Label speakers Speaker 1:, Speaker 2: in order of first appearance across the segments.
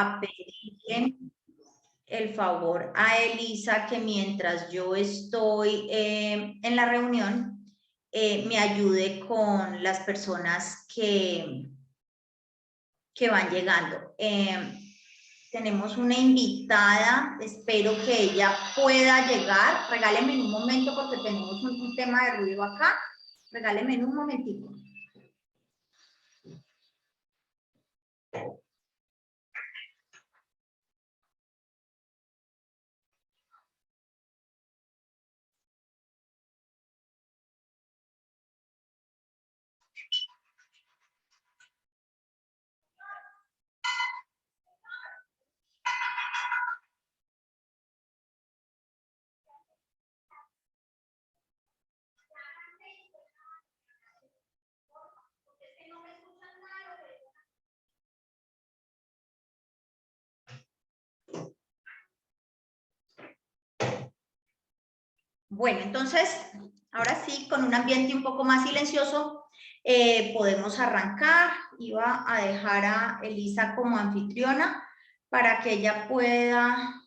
Speaker 1: a pedirle el favor a Elisa que mientras yo estoy en la reunión, me ayude con las personas que van llegando. Tenemos una invitada, espero que ella pueda llegar. Regálenme en un momento porque tenemos un tema de ruido acá. Regálenme en un momentito. Bueno, entonces, ahora sí, con un ambiente un poco más silencioso, podemos arrancar. Iba a dejar a Elisa como anfitriona para que ella pueda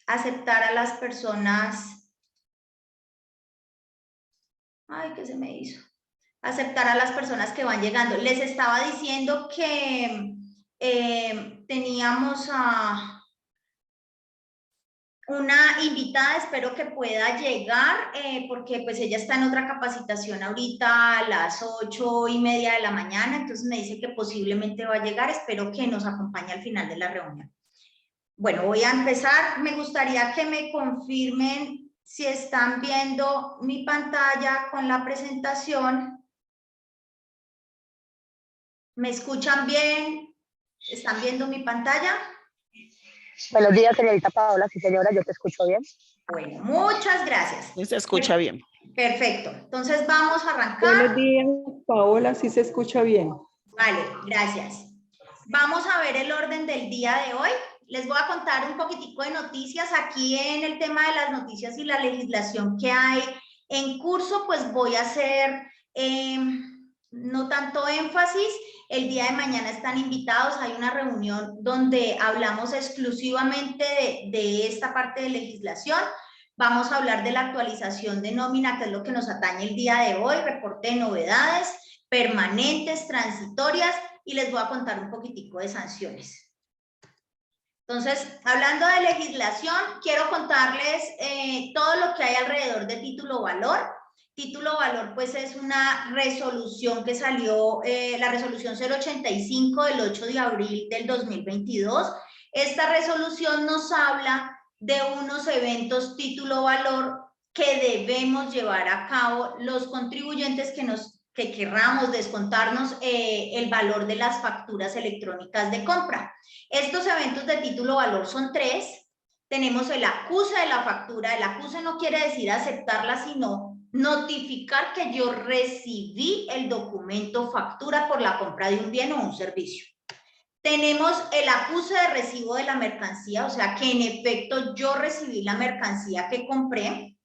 Speaker 1: aceptar a las personas. Ay, ¿qué se me hizo? Aceptar a las personas que van llegando. Les estaba diciendo que teníamos a una invitada, espero que pueda llegar, porque pues ella está en otra capacitación ahorita a las 8:30 de la mañana, entonces me dice que posiblemente va a llegar, espero que nos acompañe al final de la reunión. Bueno, voy a empezar, me gustaría que me confirmen si están viendo mi pantalla con la presentación. ¿Me escuchan bien? ¿Están viendo mi pantalla?
Speaker 2: Buenos días, señorita Paola. Sí, señora, yo te escucho bien.
Speaker 1: Bueno, muchas gracias.
Speaker 3: Sí, se escucha bien.
Speaker 1: Perfecto. Entonces vamos a arrancar.
Speaker 4: Buenos días, Paola, sí se escucha bien.
Speaker 1: Vale, gracias. Vamos a ver el orden del día de hoy. Les voy a contar un poquitico de noticias. Aquí en el tema de las noticias y la legislación que hay en curso, pues voy a hacer no tanto énfasis. El día de mañana están invitados. Hay una reunión donde hablamos exclusivamente de esta parte de legislación. Vamos a hablar de la actualización de nómina, que es lo que nos atañe el día de hoy, reporte de novedades, permanentes, transitorias, y les voy a contar un poquitico de sanciones. Entonces, hablando de legislación, quiero contarles todo lo que hay alrededor de título valor. Título valor, pues es una resolución que salió, la resolución 085 del 8 de abril del 2022. Esta resolución nos habla de unos eventos título valor que debemos llevar a cabo los contribuyentes que querramos descontarnos el valor de las facturas electrónicas de compra. Estos eventos de título valor son 3. Tenemos el acuse de la factura. El acuse no quiere decir aceptarla, sino notificar que yo recibí el documento factura por la compra de un bien o un servicio. Tenemos el acuse de recibo de la mercancía, o sea que en efecto yo recibí la mercancía que compré.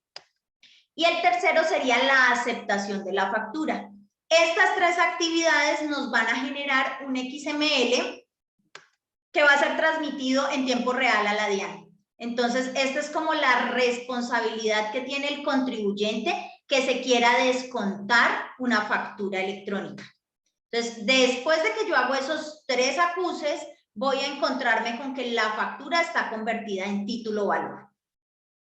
Speaker 1: Y el tercero sería la aceptación de la factura. Estas 3 actividades nos van a generar un XML que va a ser transmitido en tiempo real a la DIAN. Entonces, esta es como la responsabilidad que tiene el contribuyente que se quiera descontar una factura electrónica. Entonces, después de que yo hago esos 3 acuses, voy a encontrarme con que la factura está convertida en título valor.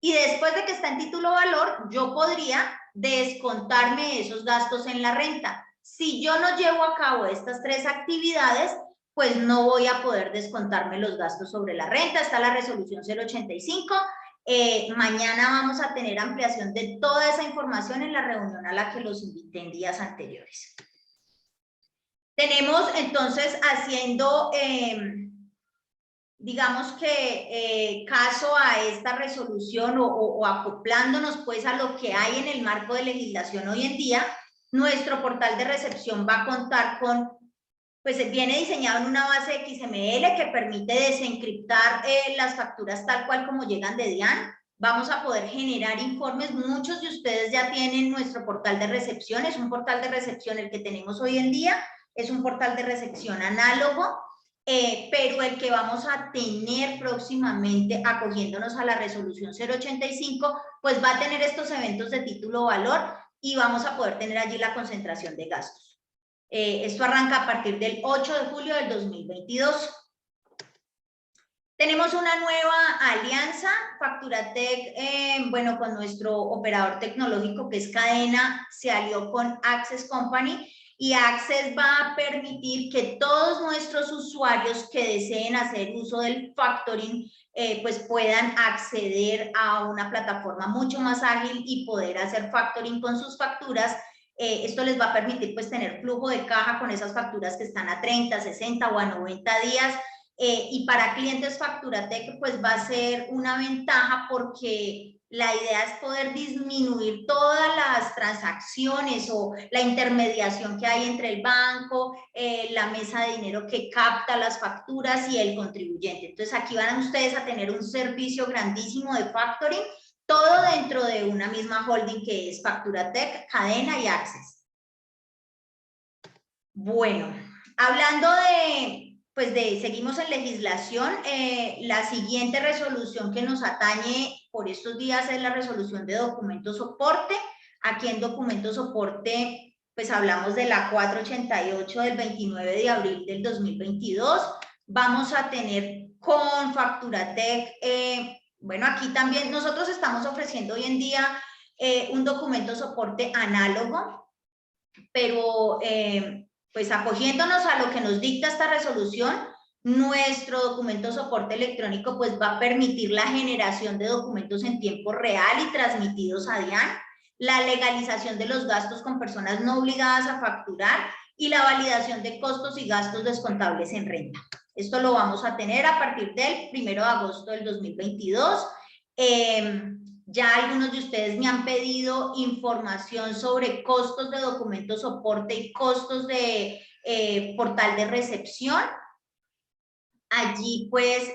Speaker 1: Y después de que está en título valor, yo podría descontarme esos gastos en la renta. Si yo no llevo a cabo estas 3 actividades, pues no voy a poder descontarme los gastos sobre la renta. Está la resolución 085. Mañana vamos a tener ampliación de toda esa información en la reunión a la que los invité en días anteriores. Tenemos entonces haciendo, digamos que caso a esta resolución o acoplándonos pues a lo que hay en el marco de legislación hoy en día, nuestro portal de recepción va a contar con, pues viene diseñado en una base XML que permite desencriptar las facturas tal cual como llegan de DIAN. Vamos a poder generar informes. Muchos de ustedes ya tienen nuestro portal de recepción, es un portal de recepción el que tenemos hoy en día, es un portal de recepción análogo, pero el que vamos a tener próximamente, acogiéndonos a la resolución 085, pues va a tener estos eventos de título valor y vamos a poder tener allí la concentración de gastos. Esto arranca a partir del 8 de julio del 2022. Tenemos una nueva alianza, Facturatec, bueno, con nuestro operador tecnológico que es Cadena, se alió con Access Company y Access va a permitir que todos nuestros usuarios que deseen hacer uso del factoring, pues puedan acceder a una plataforma mucho más ágil y poder hacer factoring con sus facturas. Esto les va a permitir pues tener flujo de caja con esas facturas que están a 30, 60 o a 90 días. Y para clientes Facturatec pues va a ser una ventaja porque la idea es poder disminuir todas las transacciones o la intermediación que hay entre el banco, la mesa de dinero que capta las facturas y el contribuyente. Entonces aquí van ustedes a tener un servicio grandísimo de factoring, todo dentro de una misma holding que es Facturatec, Cadena y Access. Bueno, hablando seguimos en legislación, la siguiente resolución que nos atañe por estos días es la resolución de documento soporte. Aquí en documento soporte, pues hablamos de la 488 del 29 de abril del 2022. Vamos a tener con Facturatec, bueno, aquí también nosotros estamos ofreciendo hoy en día un documento soporte análogo, pero pues acogiéndonos a lo que nos dicta esta resolución, nuestro documento soporte electrónico pues va a permitir la generación de documentos en tiempo real y transmitidos a DIAN, la legalización de los gastos con personas no obligadas a facturar y la validación de costos y gastos descontables en renta. Esto lo vamos a tener a partir del 1 de agosto del 2022. Ya algunos de ustedes me han pedido información sobre costos de documento soporte y costos de portal de recepción. Allí pues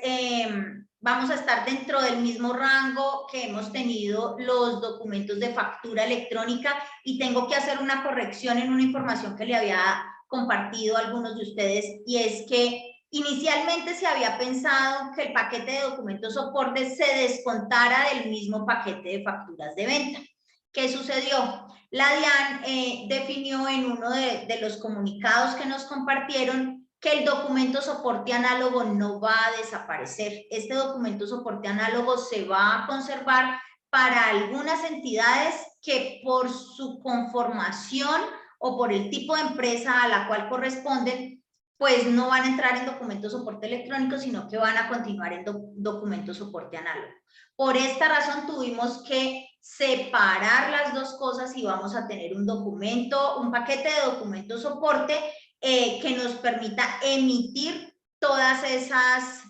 Speaker 1: vamos a estar dentro del mismo rango que hemos tenido los documentos de factura electrónica y tengo que hacer una corrección en una información que le había compartido a algunos de ustedes y es que inicialmente se había pensado que el paquete de documentos soporte se descontara del mismo paquete de facturas de venta. ¿Qué sucedió? La DIAN definió en uno de los comunicados que nos compartieron que el documento soporte análogo no va a desaparecer. Este documento soporte análogo se va a conservar para algunas entidades que por su conformación o por el tipo de empresa a la cual corresponden, pues no van a entrar en documento soporte electrónico, sino que van a continuar en documento soporte análogo. Por esta razón tuvimos que separar las dos cosas y vamos a tener un documento, un paquete de documento soporte que nos permita emitir todas esas,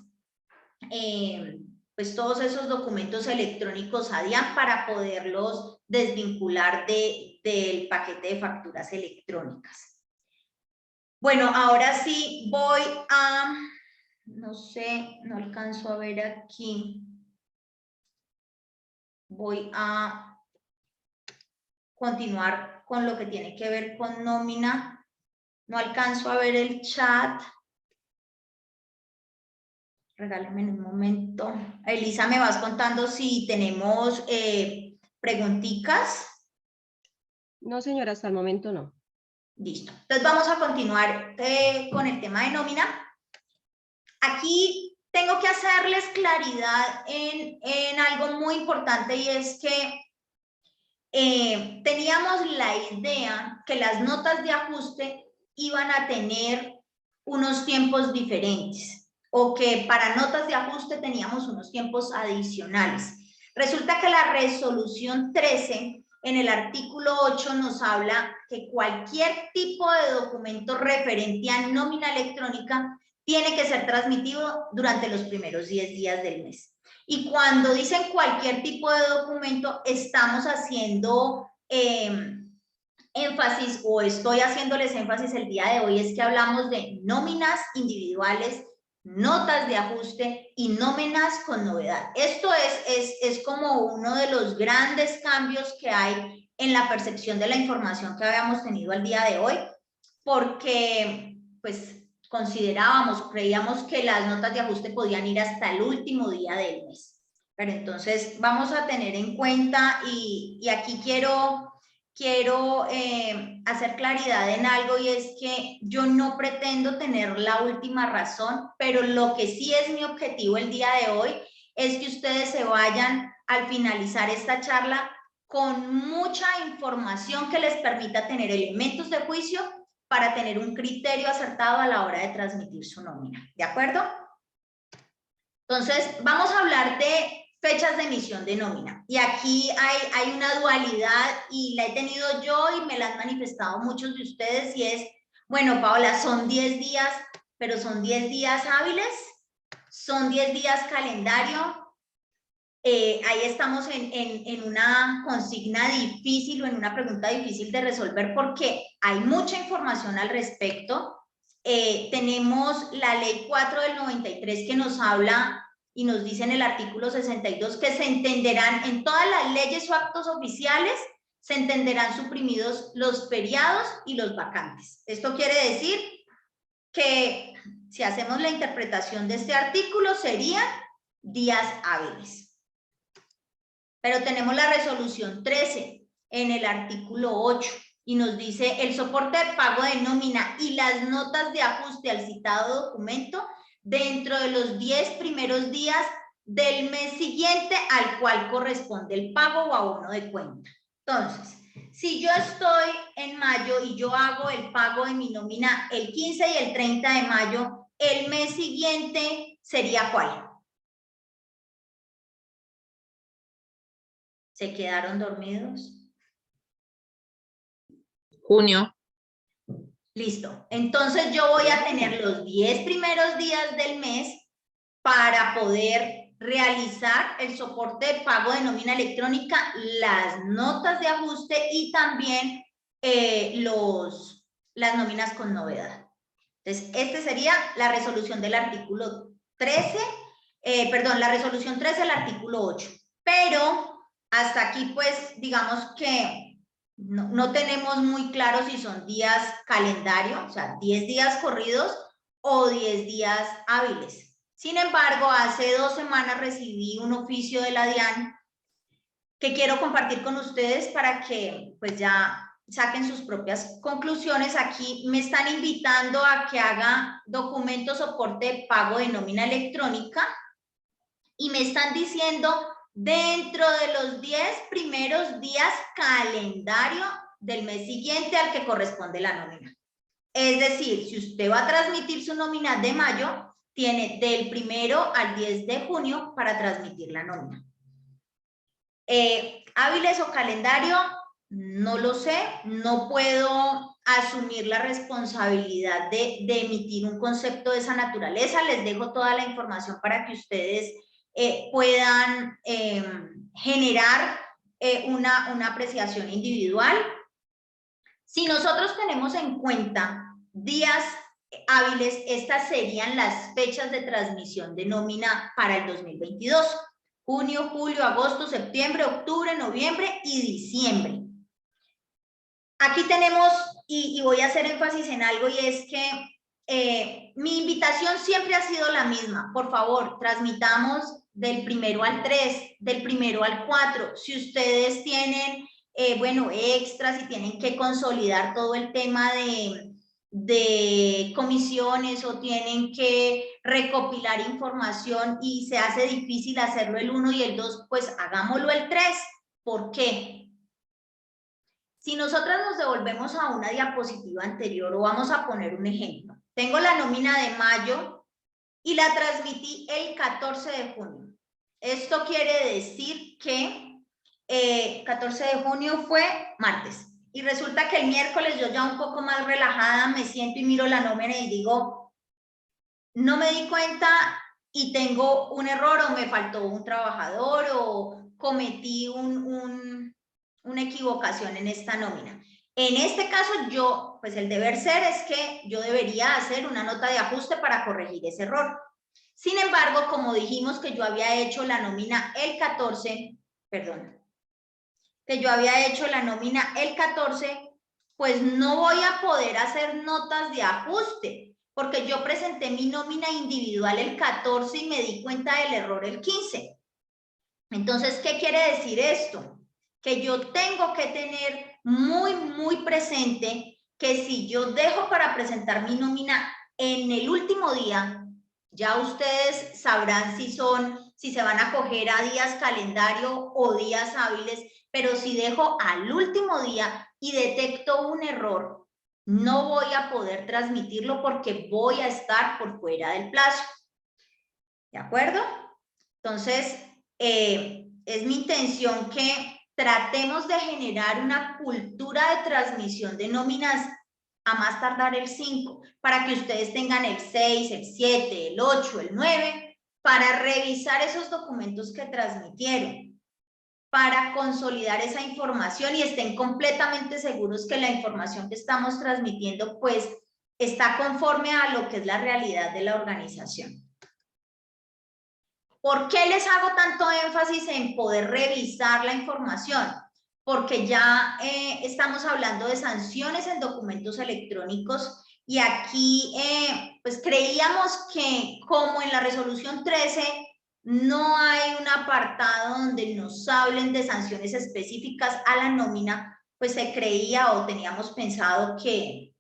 Speaker 1: pues todos esos documentos electrónicos a DIAN para poderlos desvincular del paquete de facturas electrónicas. Bueno, ahora sí voy a, no sé, no alcanzo a ver aquí. Voy a continuar con lo que tiene que ver con nómina. No alcanzo a ver el chat. Regálame un momento. Elisa, ¿me vas contando si tenemos preguntitas?
Speaker 3: No, señora, hasta el momento no.
Speaker 1: Listo. Entonces vamos a continuar con el tema de nómina. Aquí tengo que hacerles claridad en algo muy importante y es que teníamos la idea que las notas de ajuste iban a tener unos tiempos diferentes o que para notas de ajuste teníamos unos tiempos adicionales. Resulta que la resolución 13 en el artículo 8 nos habla que cualquier tipo de documento referente a nómina electrónica tiene que ser transmitido durante los primeros 10 días del mes. Y cuando dicen cualquier tipo de documento, estamos haciendo énfasis, o estoy haciéndoles énfasis el día de hoy, es que hablamos de nóminas individuales, notas de ajuste y nóminas con novedad. Esto es como uno de los grandes cambios que hay en la percepción de la información que habíamos tenido al día de hoy. porque pues considerábamos, creíamos que las notas de ajuste podían ir hasta el último día del mes. Pero entonces vamos a tener en cuenta y aquí quiero hacer claridad en algo, y es que yo no pretendo tener la última razón, pero lo que sí es mi objetivo el día de hoy es que ustedes se vayan al finalizar esta charla con mucha información que les permita tener elementos de juicio para tener un criterio acertado a la hora de transmitir su nómina. ¿De acuerdo? Entonces, vamos a hablar de fechas de emisión de nómina. Y aquí hay una dualidad y la he tenido yo y me la han manifestado muchos de ustedes, y es, bueno, Paola, son 10 días, pero son 10 días hábiles, son 10 días calendario. Ahí estamos en una consigna difícil o en una pregunta difícil de resolver porque hay mucha información al respecto. Tenemos la ley 4 del 93 que nos habla y nos dice en el artículo 62 que se entenderán en todas las leyes o actos oficiales, se entenderán suprimidos los feriados y los vacantes. Esto quiere decir que si hacemos la interpretación de este artículo serían días hábiles. Pero tenemos la resolución 13 en el artículo 8 y nos dice el soporte de pago de nómina y las notas de ajuste al citado documento dentro de los 10 primeros días del mes siguiente al cual corresponde el pago o abono de cuenta. Entonces, si yo estoy en mayo y yo hago el pago de mi nómina el 15 y el 30 de mayo, el mes siguiente sería ¿cuál? ¿Se quedaron dormidos?
Speaker 5: Junio.
Speaker 1: Listo. Entonces yo voy a tener los 10 primeros días del mes para poder realizar el soporte de pago de nómina electrónica, las notas de ajuste y también las nóminas con novedad. Entonces, esta sería la resolución del artículo 13, la resolución 13 del artículo 8. Pero hasta aquí, pues, digamos que no tenemos muy claro si son días calendario, o sea, 10 días corridos o 10 días hábiles. Sin embargo, hace 2 semanas recibí un oficio de la DIAN que quiero compartir con ustedes para que, pues, ya saquen sus propias conclusiones. Aquí me están invitando a que haga documento soporte de pago de nómina electrónica y me están diciendo dentro de los 10 primeros días calendario del mes siguiente al que corresponde la nómina. Es decir, si usted va a transmitir su nómina de mayo, tiene del 1 al 10 de junio para transmitir la nómina. Hábiles o calendario, no lo sé, no puedo asumir la responsabilidad de emitir un concepto de esa naturaleza. Les dejo toda la información para que ustedes puedan generar una apreciación individual. Si nosotros tenemos en cuenta días hábiles, estas serían las fechas de transmisión de nómina para el 2022. Junio, julio, agosto, septiembre, octubre, noviembre y diciembre. Aquí tenemos, y voy a hacer énfasis en algo, y es que mi invitación siempre ha sido la misma. Por favor, transmitamos del 1 al 3, del 1 al 4. Si ustedes tienen, extras y tienen que consolidar todo el tema de comisiones o tienen que recopilar información y se hace difícil hacerlo el 1 y el 2, pues hagámoslo el 3. ¿Por qué? Si nosotros nos devolvemos a una diapositiva anterior, o vamos a poner un ejemplo, tengo la nómina de mayo y la transmití el 14 de junio. Esto quiere decir que 14 de junio fue martes. Y resulta que el miércoles yo ya un poco más relajada me siento y miro la nómina y digo, no me di cuenta y tengo un error, o me faltó un trabajador, o cometí una equivocación en esta nómina. En este caso yo, pues el deber ser es que yo debería hacer una nota de ajuste para corregir ese error. Sin embargo, como dijimos que yo había hecho la nómina el 14, pues no voy a poder hacer notas de ajuste, porque yo presenté mi nómina individual el 14 y me di cuenta del error el 15. Entonces, ¿qué quiere decir esto? Que yo tengo que tener muy presente que si yo dejo para presentar mi nómina en el último día, ya ustedes sabrán si se van a coger a días calendario o días hábiles, pero si dejo al último día y detecto un error, no voy a poder transmitirlo porque voy a estar por fuera del plazo. ¿De acuerdo? Entonces, es mi intención que tratemos de generar una cultura de transmisión de nóminas a más tardar el 5, para que ustedes tengan el 6, el 7, el 8, el 9, para revisar esos documentos que transmitieron, para consolidar esa información y estén completamente seguros que la información que estamos transmitiendo pues está conforme a lo que es la realidad de la organización. ¿Por qué les hago tanto énfasis en poder revisar la información? Porque ya estamos hablando de sanciones en documentos electrónicos y aquí pues creíamos que como en la resolución 13 no hay un apartado donde nos hablen de sanciones específicas a la nómina, pues se creía o teníamos pensado que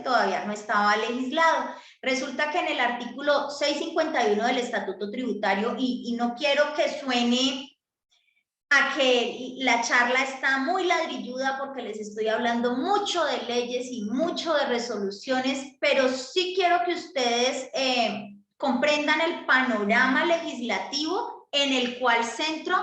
Speaker 1: todavía no estaba legislado. Resulta que en el artículo 651 del Estatuto Tributario, y no quiero que suene a que la charla está muy ladrilluda porque les estoy hablando mucho de leyes y mucho de resoluciones, pero sí quiero que ustedes comprendan el panorama legislativo en el cual centro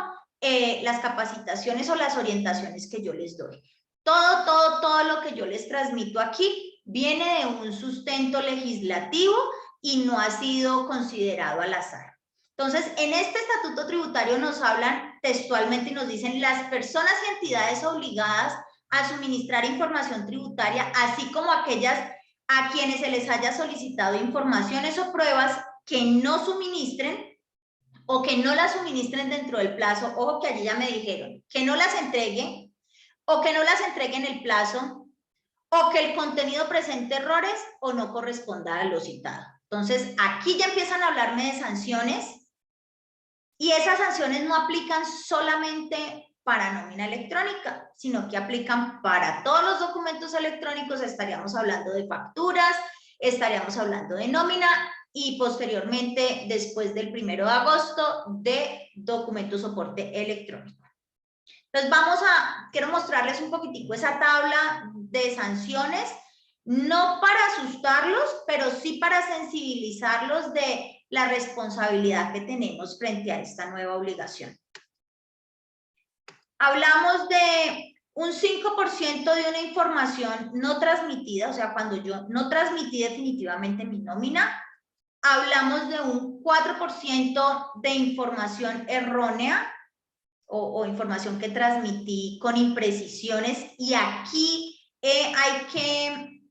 Speaker 1: las capacitaciones o las orientaciones que yo les doy. Todo lo que yo les transmito aquí viene de un sustento legislativo y no ha sido considerado al azar. Entonces, en este estatuto tributario nos hablan textualmente y nos dicen las personas y entidades obligadas a suministrar información tributaria, así como aquellas a quienes se les haya solicitado informaciones o pruebas que no suministren o que no las suministren dentro del plazo. Ojo que allí ya me dijeron que no las entreguen o que no las entreguen en el plazo, o que el contenido presente errores o no corresponda a lo citado. Entonces, aquí ya empiezan a hablarme de sanciones y esas sanciones no aplican solamente para nómina electrónica, sino que aplican para todos los documentos electrónicos. Estaríamos hablando de facturas, estaríamos hablando de nómina y posteriormente, después del 1 de agosto, de documento soporte electrónico. Entonces quiero mostrarles un poquitico esa tabla de sanciones, no para asustarlos, pero sí para sensibilizarlos de la responsabilidad que tenemos frente a esta nueva obligación. Hablamos de un 5% de una información no transmitida, o sea, cuando yo no transmití definitivamente mi nómina. Hablamos de un 4% de información errónea, o información que transmití con imprecisiones, y aquí hay que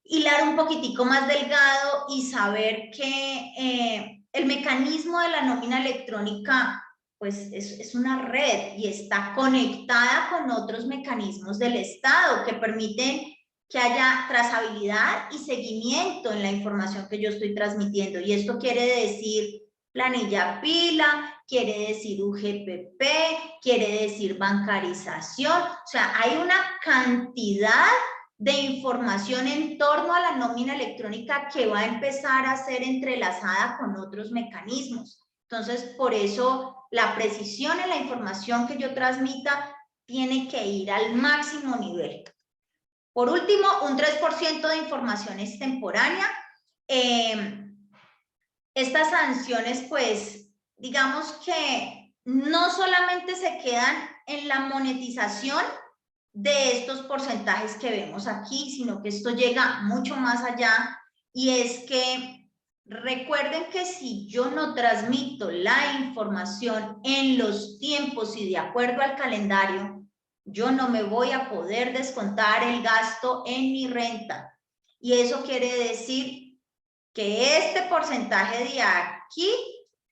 Speaker 1: hilar un poquitico más delgado y saber que el mecanismo de la nómina electrónica pues es una red y está conectada con otros mecanismos del Estado que permiten que haya trazabilidad y seguimiento en la información que yo estoy transmitiendo, y esto quiere decir planilla pila, quiere decir UGPP, quiere decir bancarización. O sea, hay una cantidad de información en torno a la nómina electrónica que va a empezar a ser entrelazada con otros mecanismos. Entonces, por eso la precisión en la información que yo transmita tiene que ir al máximo nivel. Por último, un 3% de información extemporánea. Estas sanciones, pues, digamos que no solamente se quedan en la monetización de estos porcentajes que vemos aquí, sino que esto llega mucho más allá, y es que recuerden que si yo no transmito la información en los tiempos y de acuerdo al calendario, yo no me voy a poder descontar el gasto en mi renta, y eso quiere decir que este porcentaje de aquí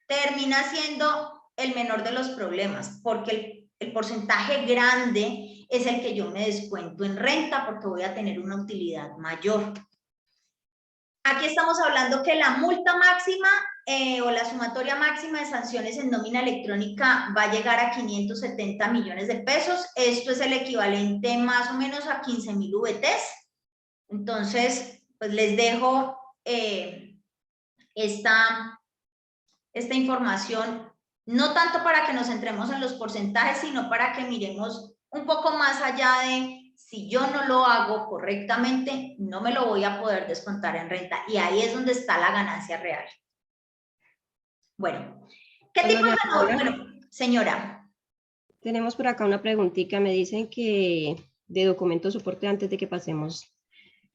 Speaker 1: termina siendo el menor de los problemas, porque el porcentaje grande es el que yo me descuento en renta porque voy a tener una utilidad mayor. Aquí estamos hablando que la multa máxima o la sumatoria máxima de sanciones en nómina electrónica va a llegar a 570 millones de pesos. Esto es el equivalente más o menos a 15.000 VTs. Entonces, pues les dejo esta información, no tanto para que nos centremos en los porcentajes, sino para que miremos un poco más allá de si yo no lo hago correctamente, no me lo voy a poder descontar en renta. Y ahí es donde está la ganancia real. Bueno, ¿qué tipo de ganancia? Bueno, señora.
Speaker 3: Tenemos por acá una preguntita. Me dicen que de documento soporte antes de que pasemos.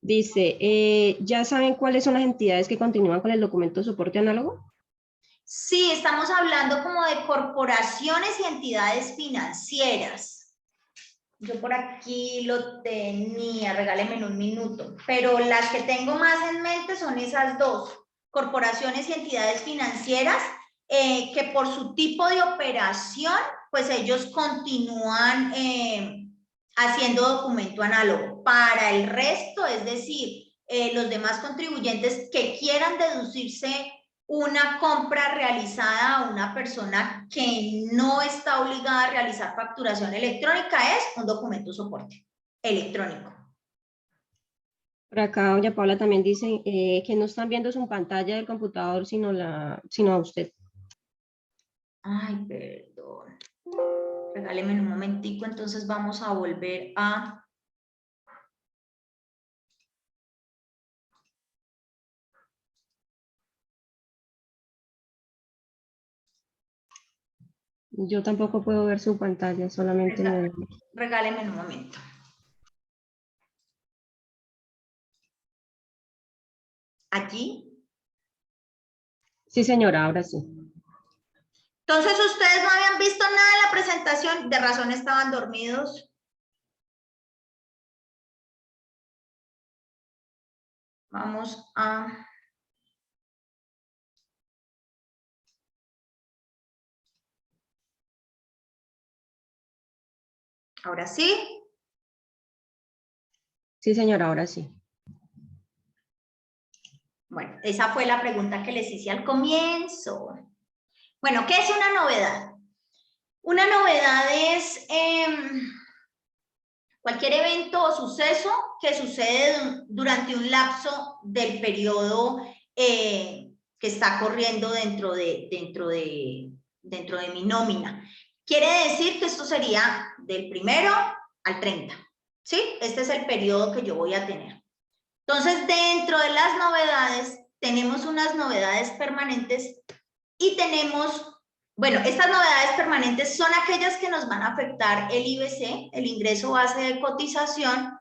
Speaker 3: Dice, ¿ya saben cuáles son las entidades que continúan con el documento soporte análogo?
Speaker 1: Sí, estamos hablando como de corporaciones y entidades financieras. Yo por aquí lo tenía, regálenme un minuto, pero las que tengo más en mente son esas dos, corporaciones y entidades financieras, que por su tipo de operación, pues ellos continúan haciendo documento análogo. Para el resto, es decir, los demás contribuyentes que quieran deducirse una compra realizada a una persona que no está obligada a realizar facturación electrónica es un documento soporte electrónico.
Speaker 3: Por acá, doña Paula, también dice que no están viendo su pantalla del computador, sino a usted.
Speaker 1: Ay, perdón. Regáleme un momentico, entonces vamos a volver a...
Speaker 3: Yo tampoco puedo ver su pantalla, solamente me...
Speaker 1: Regáleme un momento. ¿Aquí?
Speaker 3: Sí, señora, ahora sí.
Speaker 1: Entonces, ¿ustedes no habían visto nada de la presentación? De razón estaban dormidos. Vamos a... ¿Ahora sí?
Speaker 3: Sí, señora, ahora sí.
Speaker 1: Bueno, esa fue la pregunta que les hice al comienzo. Bueno, ¿qué es una novedad? Una novedad es cualquier evento o suceso que sucede durante un lapso del periodo que está corriendo dentro de mi nómina. Quiere decir que esto sería del 1 al 30, ¿sí? Este es el periodo que yo voy a tener. Entonces, dentro de las novedades, tenemos unas novedades permanentes y tenemos, bueno, estas novedades permanentes son aquellas que nos van a afectar el IBC, el ingreso base de cotización,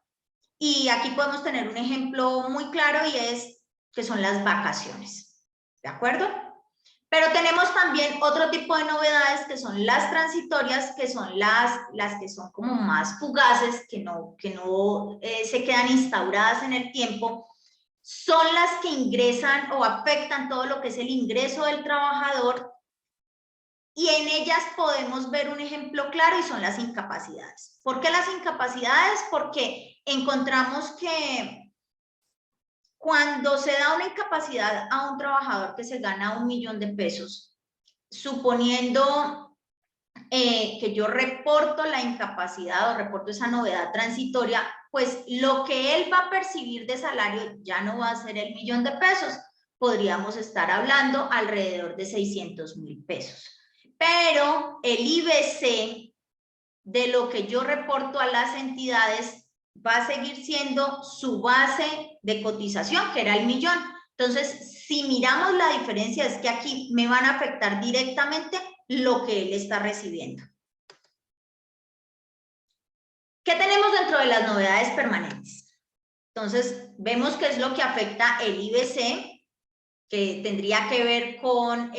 Speaker 1: y aquí podemos tener un ejemplo muy claro y es que son las vacaciones, ¿de acuerdo? Pero tenemos también otro tipo de novedades que son las transitorias, que son las que son como más fugaces, que no se quedan instauradas en el tiempo, son las que ingresan o afectan todo lo que es el ingreso del trabajador, y en ellas podemos ver un ejemplo claro y son las incapacidades. ¿Por qué las incapacidades? Porque encontramos que cuando se da una incapacidad a un trabajador que se gana 1 millón de pesos, suponiendo que yo reporto la incapacidad o reporto esa novedad transitoria, pues lo que él va a percibir de salario ya no va a ser el 1 millón de pesos. Podríamos estar hablando alrededor de 600.000 pesos. Pero el IBC de lo que yo reporto a las entidades va a seguir siendo su base de cotización, que era el 1 millón. Entonces, si miramos la diferencia, es que aquí me van a afectar directamente lo que él está recibiendo. ¿Qué tenemos dentro de las novedades permanentes? Entonces, vemos qué es lo que afecta el IBC, que tendría que ver con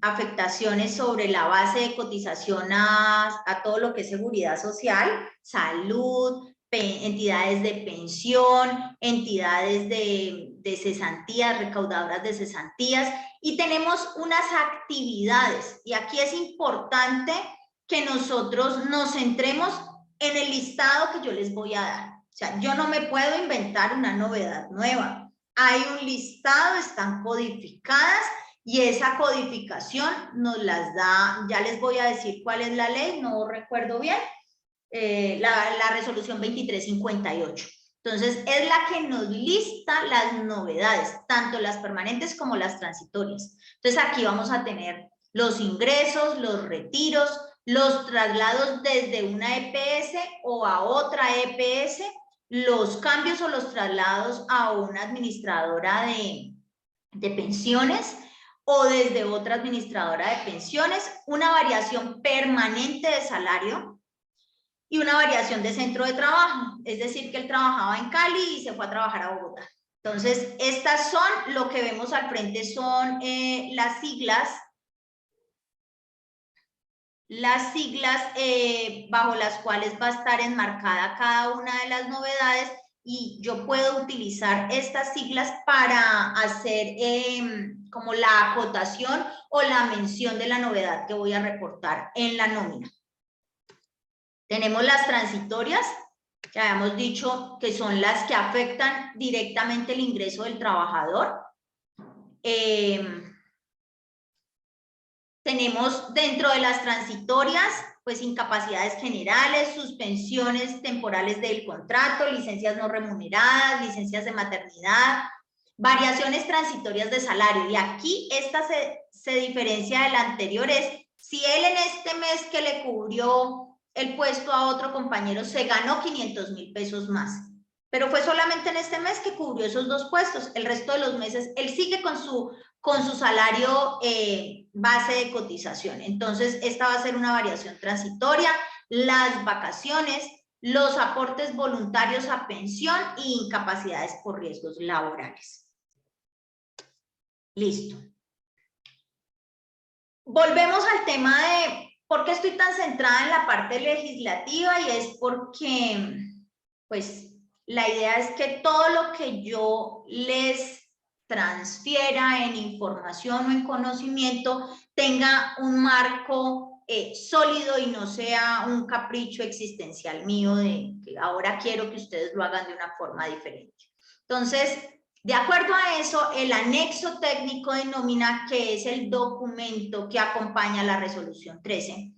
Speaker 1: afectaciones sobre la base de cotización a todo lo que es seguridad social, salud, entidades de pensión, entidades de cesantías, recaudadoras de cesantías, y tenemos unas actividades, y aquí es importante que nosotros nos centremos en el listado que yo les voy a dar. O sea, yo no me puedo inventar una novedad nueva. Hay un listado, están codificadas y esa codificación nos las da, ya les voy a decir cuál es la ley, no recuerdo bien, la resolución 2358. Entonces, es la que nos lista las novedades, tanto las permanentes como las transitorias. Entonces, aquí vamos a tener los ingresos, los retiros, los traslados desde una EPS o a otra EPS, los cambios o los traslados a una administradora de pensiones o desde otra administradora de pensiones, una variación permanente de salario y una variación de centro de trabajo, es decir, que él trabajaba en Cali y se fue a trabajar a Bogotá. Entonces, estas son, lo que vemos al frente son las siglas bajo las cuales va a estar enmarcada cada una de las novedades, y yo puedo utilizar estas siglas para hacer como la acotación o la mención de la novedad que voy a reportar en la nómina. Tenemos las transitorias, que habíamos dicho que son las que afectan directamente el ingreso del trabajador. Tenemos dentro de las transitorias, pues incapacidades generales, suspensiones temporales del contrato, licencias no remuneradas, licencias de maternidad, variaciones transitorias de salario. Y aquí esta se diferencia de la anterior, es si él en este mes que le cubrió el puesto a otro compañero se ganó 500,000 pesos más, pero fue solamente en este mes que cubrió esos dos puestos. El resto de los meses él sigue con su salario base de cotización. Entonces, esta va a ser una variación transitoria. Las vacaciones, los aportes voluntarios a pensión e incapacidades por riesgos laborales. Listo. Volvemos al tema de por qué estoy tan centrada en la parte legislativa, y es porque, pues, la idea es que todo lo que yo les transfiera en información o en conocimiento tenga un marco sólido y no sea un capricho existencial mío de que ahora quiero que ustedes lo hagan de una forma diferente. Entonces, de acuerdo a eso, el anexo técnico de nómina, que es el documento que acompaña la resolución 13,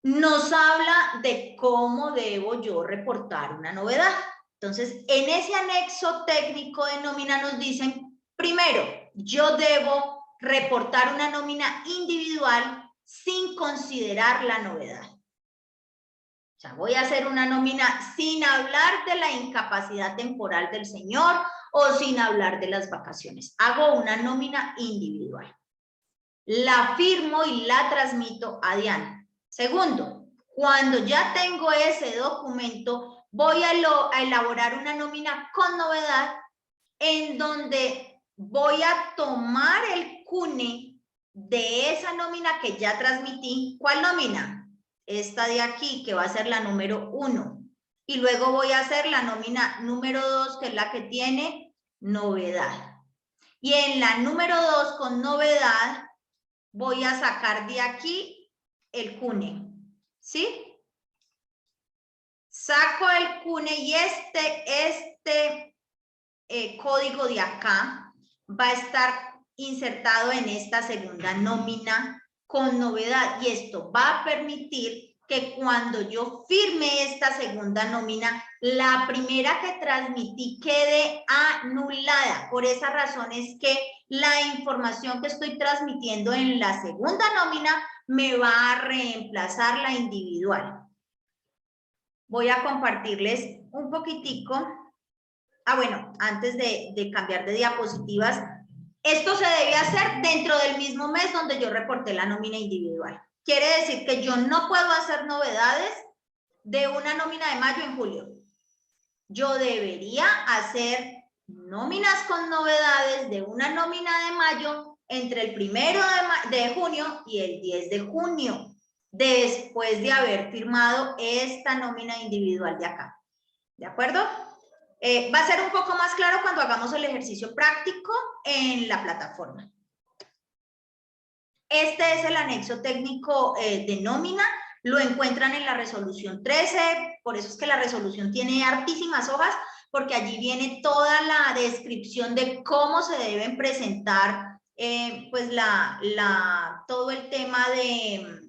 Speaker 1: nos habla de cómo debo yo reportar una novedad. Entonces, en ese anexo técnico de nómina nos dicen, primero, yo debo reportar una nómina individual sin considerar la novedad. O sea, voy a hacer una nómina sin hablar de la incapacidad temporal del señor o sin hablar de las vacaciones. Hago una nómina individual. La firmo y la transmito a Diana. Segundo, cuando ya tengo ese documento, voy a elaborar una nómina con novedad en donde voy a tomar el CUNE de esa nómina que ya transmití. ¿Cuál nómina? Esta de aquí, que va a ser la número 1. Y luego voy a hacer la nómina número 2, que es la que tiene novedad. Y en la número 2 con novedad voy a sacar de aquí el CUNE, ¿sí? Saco el CUNE y este código de acá va a estar insertado en esta segunda nómina con novedad, y esto va a permitir que cuando yo firme esta segunda nómina, la primera que transmití quede anulada. Por esa razón es que la información que estoy transmitiendo en la segunda nómina me va a reemplazar la individual. Voy a compartirles un poquitico. Bueno, antes de cambiar de diapositivas, esto se debe hacer dentro del mismo mes donde yo reporté la nómina individual. Quiere decir que yo no puedo hacer novedades de una nómina de mayo en julio. Yo debería hacer nóminas con novedades de una nómina de mayo entre el 1 de junio y el 10 de junio, después de haber firmado esta nómina individual de acá. ¿De acuerdo? Va a ser un poco más claro cuando hagamos el ejercicio práctico en la plataforma. Este es el anexo técnico de nómina. lo encuentran en la resolución 13, por eso es que la resolución tiene hartísimas hojas, porque allí viene toda la descripción de cómo se deben presentar pues todo el tema de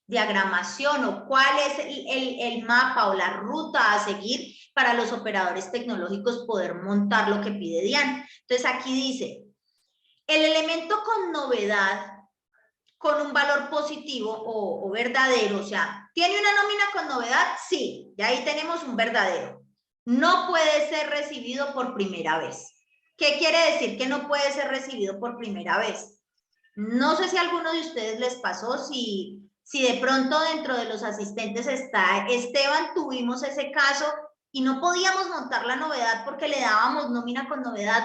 Speaker 1: diagramación o cuál es el mapa o la ruta a seguir para los operadores tecnológicos poder montar lo que pide DIAN. Entonces aquí dice, el elemento con novedad, con un valor positivo o verdadero, o sea, ¿tiene una nómina con novedad? Sí, y ahí tenemos un verdadero. No puede ser recibido por primera vez. ¿Qué quiere decir que no puede ser recibido por primera vez? No sé si a alguno de ustedes les pasó, si de pronto dentro de los asistentes está Esteban, tuvimos ese caso y no podíamos montar la novedad porque le dábamos nómina con novedad,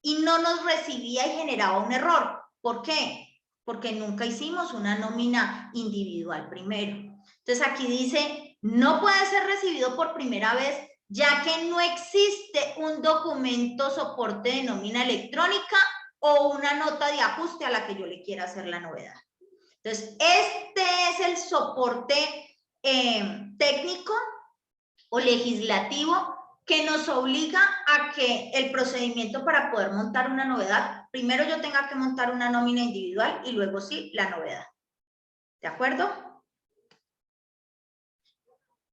Speaker 1: y no nos recibía y generaba un error. ¿Por qué? Porque nunca hicimos una nómina individual primero. Entonces aquí dice, no puede ser recibido por primera vez, ya que no existe un documento soporte de nómina electrónica o una nota de ajuste a la que yo le quiera hacer la novedad. Entonces, este es el soporte técnico o legislativo que nos obliga a que el procedimiento para poder montar una novedad, primero yo tenga que montar una nómina individual y luego sí la novedad. ¿De acuerdo?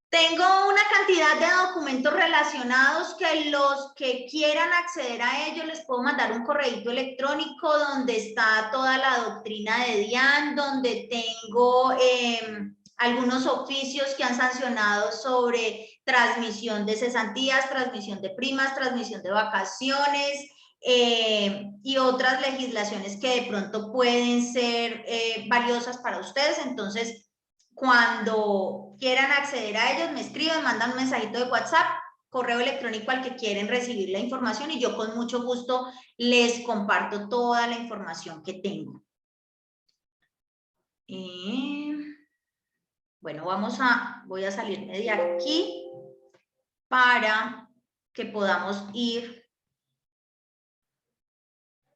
Speaker 1: Tengo una cantidad de documentos relacionados que los que quieran acceder a ellos les puedo mandar un correo electrónico donde está toda la doctrina de DIAN, donde tengo algunos oficios que han sancionado sobre transmisión de cesantías, transmisión de primas, transmisión de vacaciones y otras legislaciones que de pronto pueden ser valiosas para ustedes. Entonces, cuando quieran acceder a ellos, me escriben, mandan un mensajito de WhatsApp, correo electrónico al que quieren recibir la información y yo con mucho gusto les comparto toda la información que tengo. Bueno, voy a salirme de aquí para que podamos ir.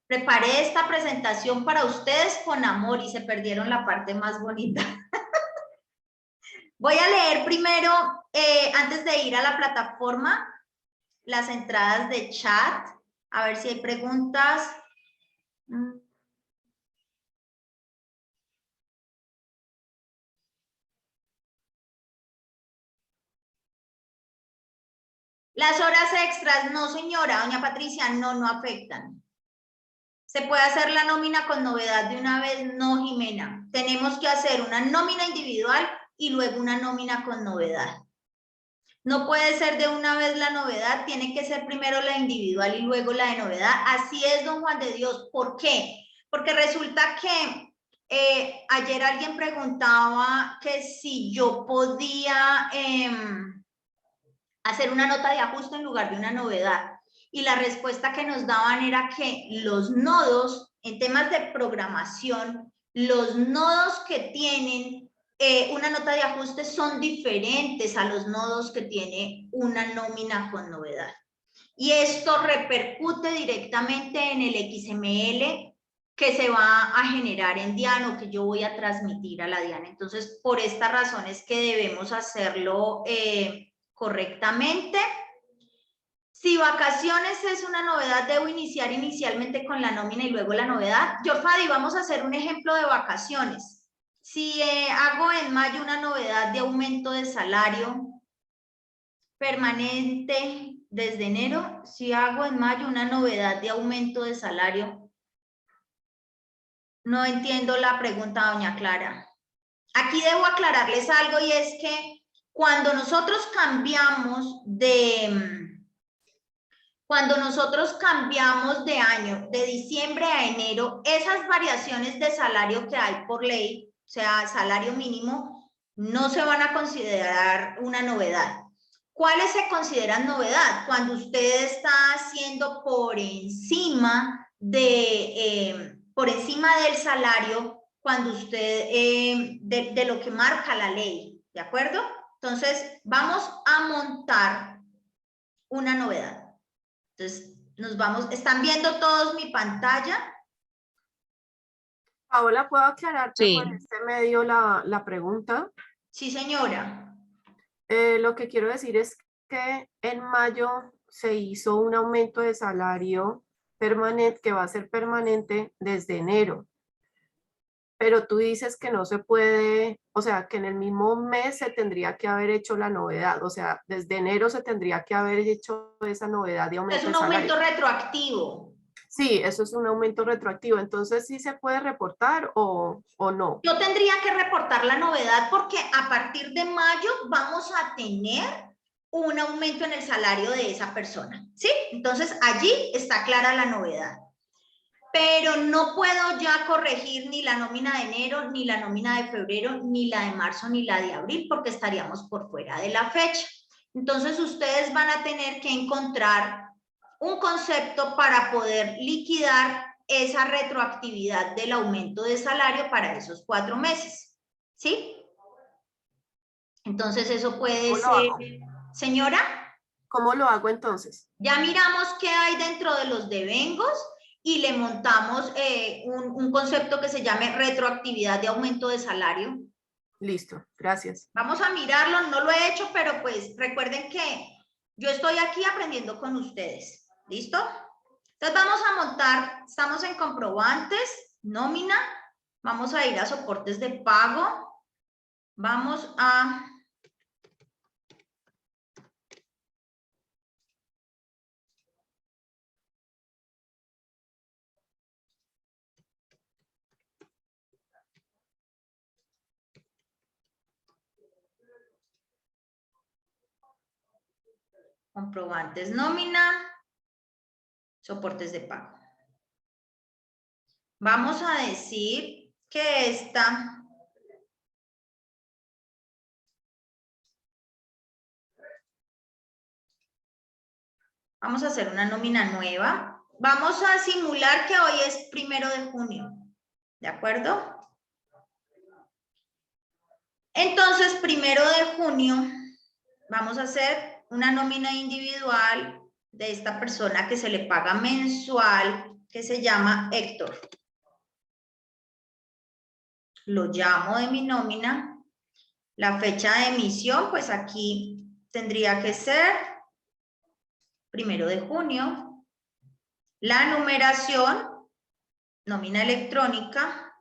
Speaker 1: Preparé esta presentación para ustedes con amor y se perdieron la parte más bonita. Voy a leer primero, antes de ir a la plataforma, las entradas de chat, a ver si hay preguntas. Las horas extras, no señora, doña Patricia, no afectan. ¿Se puede hacer la nómina con novedad de una vez? No, Jimena. Tenemos que hacer una nómina individual y luego una nómina con novedad. No puede ser de una vez la novedad, tiene que ser primero la individual y luego la de novedad. Así es, don Juan de Dios. ¿Por qué? Porque resulta que ayer alguien preguntaba que si yo podía hacer una nota de ajuste en lugar de una novedad. Y la respuesta que nos daban era que los nodos, en temas de programación, los nodos que tienen una nota de ajuste son diferentes a los nodos que tiene una nómina con novedad. Y esto repercute directamente en el XML que se va a generar en DIAN o que yo voy a transmitir a la DIAN. Entonces, por esta razón es que debemos hacerlo correctamente. Si vacaciones es una novedad, debo iniciar inicialmente con la nómina y luego la novedad. Fadi, vamos a hacer un ejemplo de vacaciones. Si hago en mayo una novedad de aumento de salario permanente desde enero, si hago en mayo una novedad de aumento de salario, no entiendo la pregunta, doña Clara. Aquí debo aclararles algo y es que cuando nosotros cambiamos de año, de diciembre a enero, esas variaciones de salario que hay por ley, o sea, salario mínimo, no se van a considerar una novedad. ¿Cuáles se consideran novedad? Cuando usted está haciendo por encima del salario, cuando usted, de lo que marca la ley, ¿de acuerdo? Entonces, vamos a montar una novedad. Entonces, ¿están viendo todos mi pantalla?
Speaker 5: Paola, ¿puedo aclararte
Speaker 3: Sí.
Speaker 5: por este medio la pregunta?
Speaker 1: Sí, señora.
Speaker 5: Lo que quiero decir es que en mayo se hizo un aumento de salario permanente que va a ser permanente desde enero. Pero tú dices que no se puede, o sea, que en el mismo mes se tendría que haber hecho la novedad, o sea, desde enero se tendría que haber hecho esa novedad de
Speaker 1: Es
Speaker 5: aumento
Speaker 1: un
Speaker 5: de salario.
Speaker 1: aumento retroactivo.
Speaker 5: Sí, eso es un aumento retroactivo, entonces sí se puede reportar o no.
Speaker 1: Yo tendría que reportar la novedad porque a partir de mayo vamos a tener un aumento en el salario de esa persona, ¿sí? Entonces allí está clara la novedad. Pero no puedo ya corregir ni la nómina de enero, ni la nómina de febrero, ni la de marzo, ni la de abril, porque estaríamos por fuera de la fecha. Entonces ustedes van a tener que encontrar un concepto para poder liquidar esa retroactividad del aumento de salario para esos 4 meses, ¿sí? Entonces eso puede
Speaker 5: ¿Cómo lo
Speaker 1: ser,
Speaker 5: hago?
Speaker 1: señora,
Speaker 5: ¿Cómo lo hago entonces?
Speaker 1: ya miramos qué hay dentro de los devengos y le montamos un concepto que se llame retroactividad de aumento de salario.
Speaker 5: Listo, gracias.
Speaker 1: Vamos a mirarlo, no lo he hecho, pero pues recuerden que yo estoy aquí aprendiendo con ustedes. ¿Listo? Entonces vamos a montar, estamos en comprobantes, nómina, vamos a ir a soportes de pago, vamos a... comprobantes nómina, soportes de pago. Vamos a decir que esta vamos a hacer una nómina nueva. Vamos a simular que hoy es 1 de junio. ¿De acuerdo? Entonces, 1 de junio vamos a hacer una nómina individual de esta persona que se le paga mensual, que se llama Héctor. Lo llamo de mi nómina. La fecha de emisión, pues aquí tendría que ser 1 de junio. La numeración, nómina electrónica.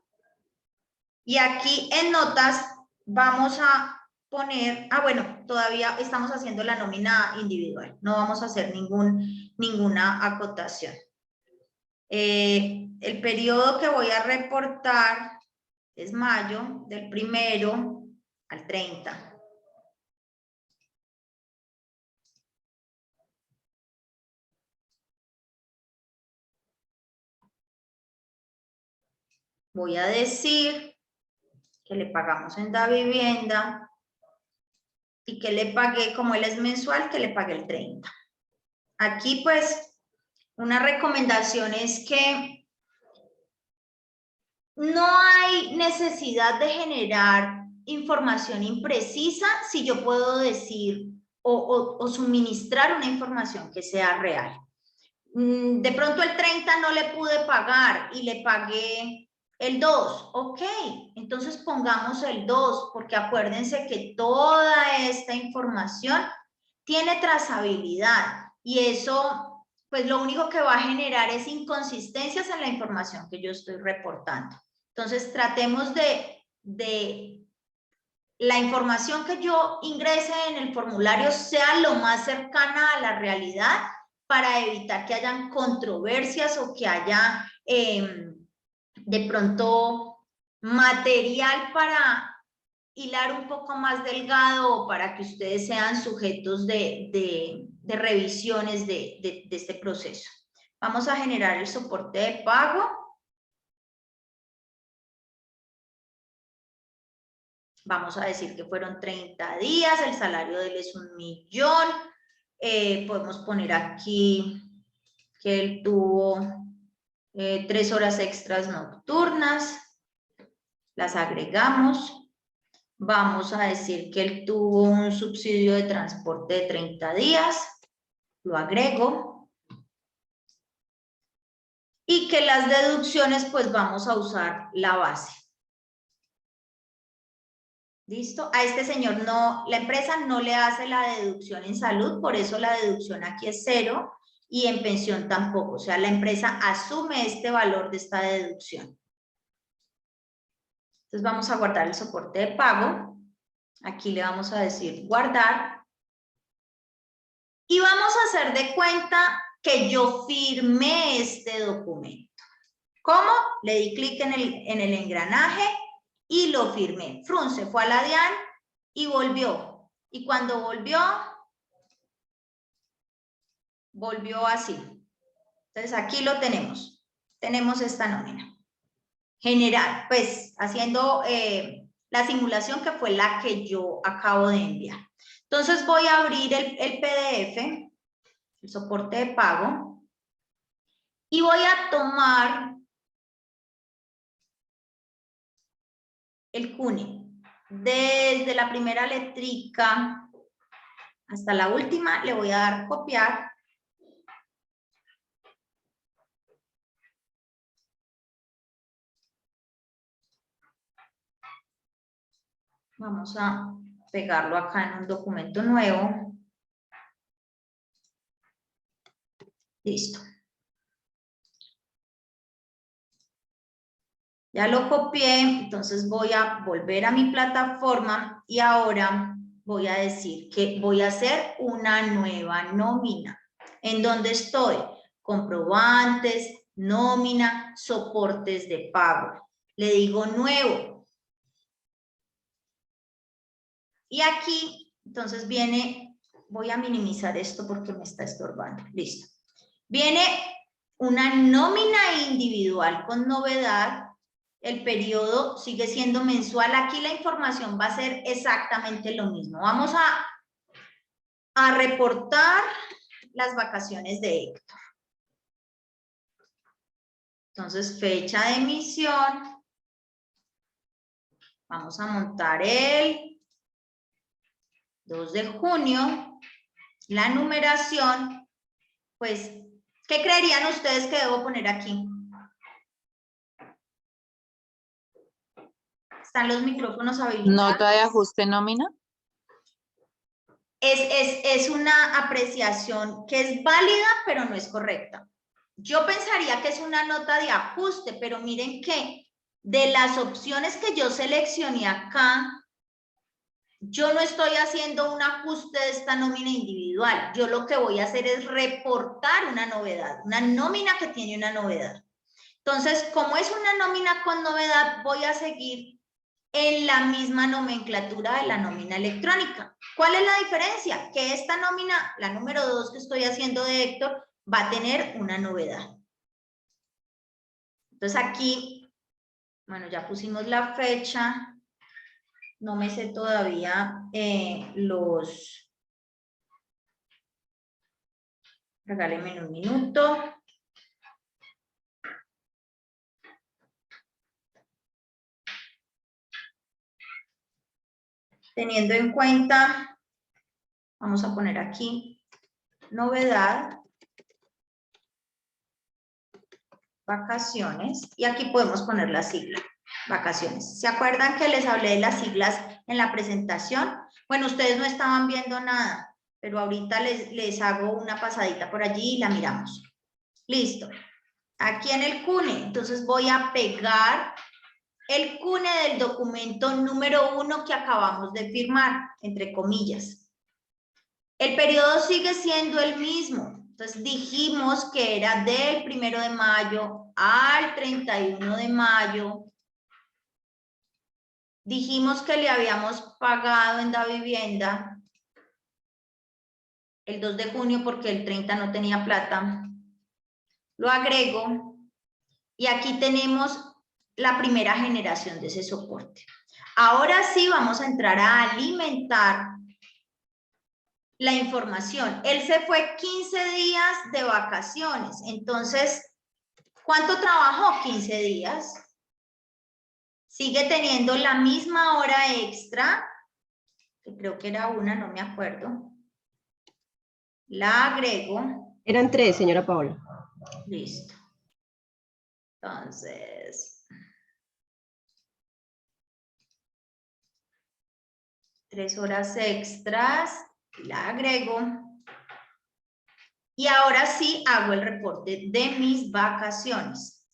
Speaker 1: Y aquí en notas vamos a poner, bueno, todavía estamos haciendo la nómina individual, no vamos a hacer ninguna acotación. El periodo que voy a reportar es mayo, del 1 al 30. Voy a decir que le pagamos en Davivienda y que le pagué, como él es mensual, que le pagué el 30. Aquí pues una recomendación es que no hay necesidad de generar información imprecisa si yo puedo decir o suministrar una información que sea real. De pronto el 30 no le pude pagar y le pagué el 2, ok, entonces pongamos el 2, porque acuérdense que toda esta información tiene trazabilidad y eso, pues lo único que va a generar es inconsistencias en la información que yo estoy reportando. Entonces tratemos de la información que yo ingrese en el formulario sea lo más cercana a la realidad para evitar que hayan controversias o que haya de pronto material para hilar un poco más delgado o para que ustedes sean sujetos de revisiones de este proceso. Vamos a generar el soporte de pago. Vamos a decir que fueron 30 días, el salario de él es 1.000.000. Podemos poner aquí que él tuvo 3 horas extras nocturnas, las agregamos. Vamos a decir que él tuvo un subsidio de transporte de 30 días, lo agrego. y que las deducciones pues vamos a usar la base. ¿Listo? A este señor no, la empresa no le hace la deducción en salud, por eso la deducción aquí es 0 y en pensión tampoco. O sea, la empresa asume este valor de esta deducción. Entonces vamos a guardar el soporte de pago. Aquí le vamos a decir guardar. Y vamos a hacer de cuenta que yo firmé este documento. ¿Cómo? Le di clic en el engranaje y lo firmé. Frun se fue a la DIAN y volvió. Y cuando volvió así. Entonces aquí lo tenemos. Tenemos esta nómina. General, pues haciendo la simulación que fue la que yo acabo de enviar. Entonces voy a abrir el PDF, el soporte de pago, y voy a tomar el CUNE. Desde la primera letrica hasta la última le voy a dar copiar. Vamos a pegarlo acá en un documento nuevo. Listo. Ya lo copié, entonces voy a volver a mi plataforma y ahora voy a decir que voy a hacer una nueva nómina. ¿En donde estoy? Comprobantes, nómina, soportes de pago. Le digo nuevo. Y aquí, entonces viene, voy a minimizar esto porque me está estorbando. Listo. Viene una nómina individual con novedad. El periodo sigue siendo mensual. Aquí la información va a ser exactamente lo mismo. Vamos a reportar las vacaciones de Héctor. Entonces, fecha de emisión. Vamos a montar el 2 de junio. La numeración, pues, ¿qué creerían ustedes que debo poner aquí? ¿Están los micrófonos habilitados?
Speaker 6: Nota de ajuste nómina.
Speaker 1: Es una apreciación que es válida, pero no es correcta. Yo pensaría que es una nota de ajuste, pero miren que de las opciones que yo seleccioné acá, yo no estoy haciendo un ajuste de esta nómina individual. Yo lo que voy a hacer es reportar una novedad, una nómina que tiene una novedad. Entonces, como es una nómina con novedad, voy a seguir en la misma nomenclatura de la nómina electrónica. ¿Cuál es la diferencia? Que esta nómina, la número 2 que estoy haciendo de Héctor, va a tener una novedad. Entonces aquí, bueno, ya pusimos la fecha. No me sé todavía Regálenme un minuto. Teniendo en cuenta, vamos a poner aquí, novedad, vacaciones, y aquí podemos poner la sigla, vacaciones. ¿Se acuerdan que les hablé de las siglas en la presentación? Bueno, ustedes no estaban viendo nada, pero ahorita les hago una pasadita por allí y la miramos. Listo. Aquí en el CUNE, entonces voy a pegar el CUNE del documento número 1 que acabamos de firmar, entre comillas. El periodo sigue siendo el mismo. Entonces dijimos que era del 1 de mayo al 31 de mayo. Dijimos que le habíamos pagado en Davivienda el 2 de junio porque el 30 no tenía plata. Lo agrego y aquí tenemos la primera generación de ese soporte. Ahora sí vamos a entrar a alimentar la información. Él se fue 15 días de vacaciones. Entonces, ¿cuánto trabajó? 15 días. Sigue teniendo la misma hora extra, que creo que era una, no me acuerdo. La agrego.
Speaker 3: Eran 3, señora Paola.
Speaker 1: Listo. Entonces, 3 horas extras, la agrego. Y ahora sí hago el reporte de mis vacaciones.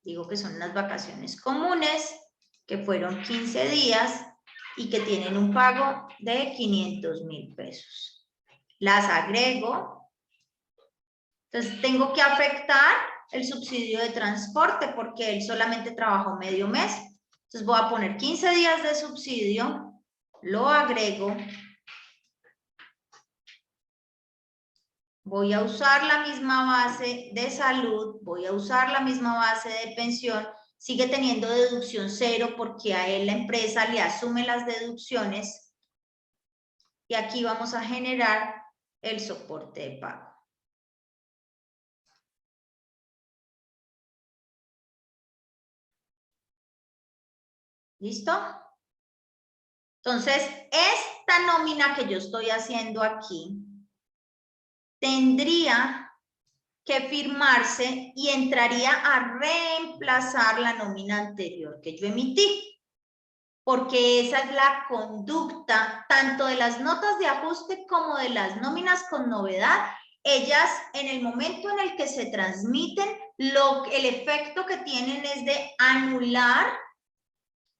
Speaker 1: Digo que son unas vacaciones comunes, que fueron 15 días y que tienen un pago de 500.000 pesos. Las agrego. Entonces tengo que afectar el subsidio de transporte porque él solamente trabajó medio mes. Entonces voy a poner 15 días de subsidio, lo agrego. Voy a usar la misma base de salud, voy a usar la misma base de pensión, sigue teniendo deducción cero porque a él la empresa le asume las deducciones. Y aquí vamos a generar el soporte de pago. ¿Listo? Entonces, esta nómina que yo estoy haciendo aquí tendría que firmarse y entraría a reemplazar la nómina anterior que yo emití, porque esa es la conducta tanto de las notas de ajuste como de las nóminas con novedad. Ellas, en el momento en el que se transmiten, el efecto que tienen es de anular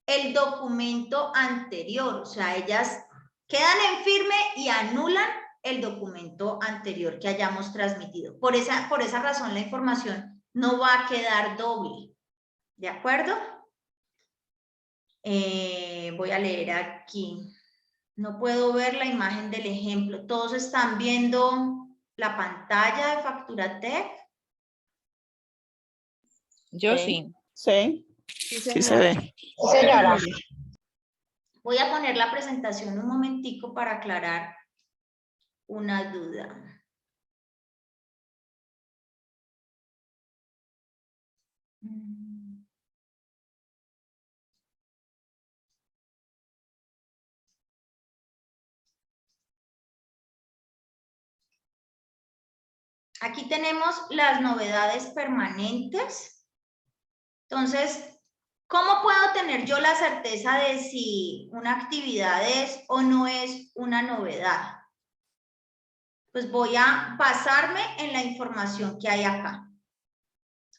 Speaker 1: el documento anterior, o sea, ellas quedan en firme y anulan el documento anterior que hayamos transmitido. Por esa razón la información no va a quedar doble. ¿De acuerdo? Voy a leer aquí. No puedo ver la imagen del ejemplo. ¿Todos están viendo la pantalla de Facturatec?
Speaker 6: Yo sí.
Speaker 4: Sí.
Speaker 6: Sí se ve.
Speaker 2: Sí, señora.
Speaker 1: Voy a poner la presentación un momentico para aclarar una duda. Aquí tenemos las novedades permanentes. Entonces, ¿cómo puedo tener yo la certeza de si una actividad es o no es una novedad? Pues voy a basarme en la información que hay acá.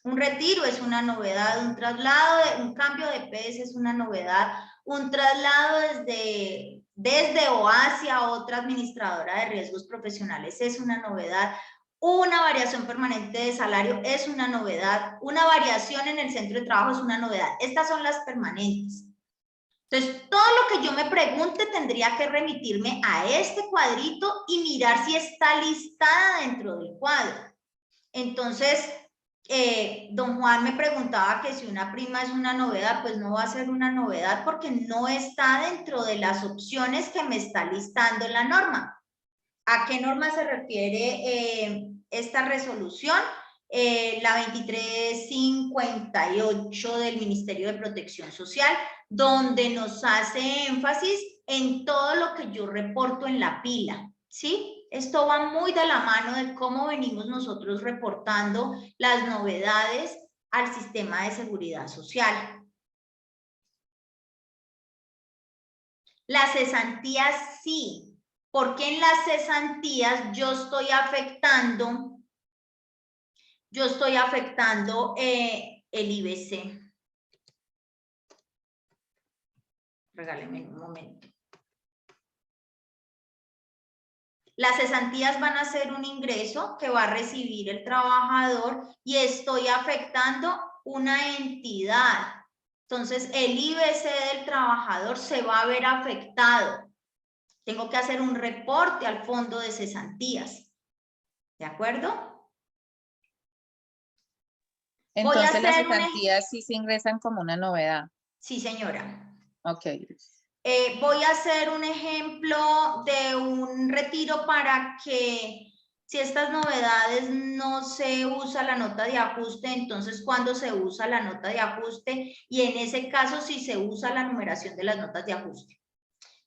Speaker 1: Un retiro es una novedad, un traslado, un cambio de PS es una novedad, un traslado desde o hacia otra administradora de riesgos profesionales es una novedad, una variación permanente de salario es una novedad, una variación en el centro de trabajo es una novedad. Estas son las permanentes. Entonces, todo lo que yo me pregunte tendría que remitirme a este cuadrito y mirar si está listada dentro del cuadro. Entonces, don Juan me preguntaba que si una prima es una novedad, pues no va a ser una novedad porque no está dentro de las opciones que me está listando en la norma. ¿A qué norma se refiere esta resolución? La 2358 del Ministerio de Protección Social, donde nos hace énfasis en todo lo que yo reporto en la pila, ¿sí? Esto va muy de la mano de cómo venimos nosotros reportando las novedades al sistema de seguridad social. Las cesantías sí, porque en las cesantías yo estoy afectando el IBC. Regálenme un momento. Las cesantías van a ser un ingreso que va a recibir el trabajador y estoy afectando una entidad. Entonces, el IBC del trabajador se va a ver afectado. Tengo que hacer un reporte al fondo de cesantías. ¿De acuerdo?
Speaker 6: Entonces las cesantías sí se ingresan como una novedad.
Speaker 1: Sí, señora.
Speaker 6: Ok.
Speaker 1: Voy a hacer un ejemplo de un retiro para que si estas novedades no se usa la nota de ajuste, entonces ¿cuándo se usa la nota de ajuste? Y en ese caso si se usa la numeración de las notas de ajuste.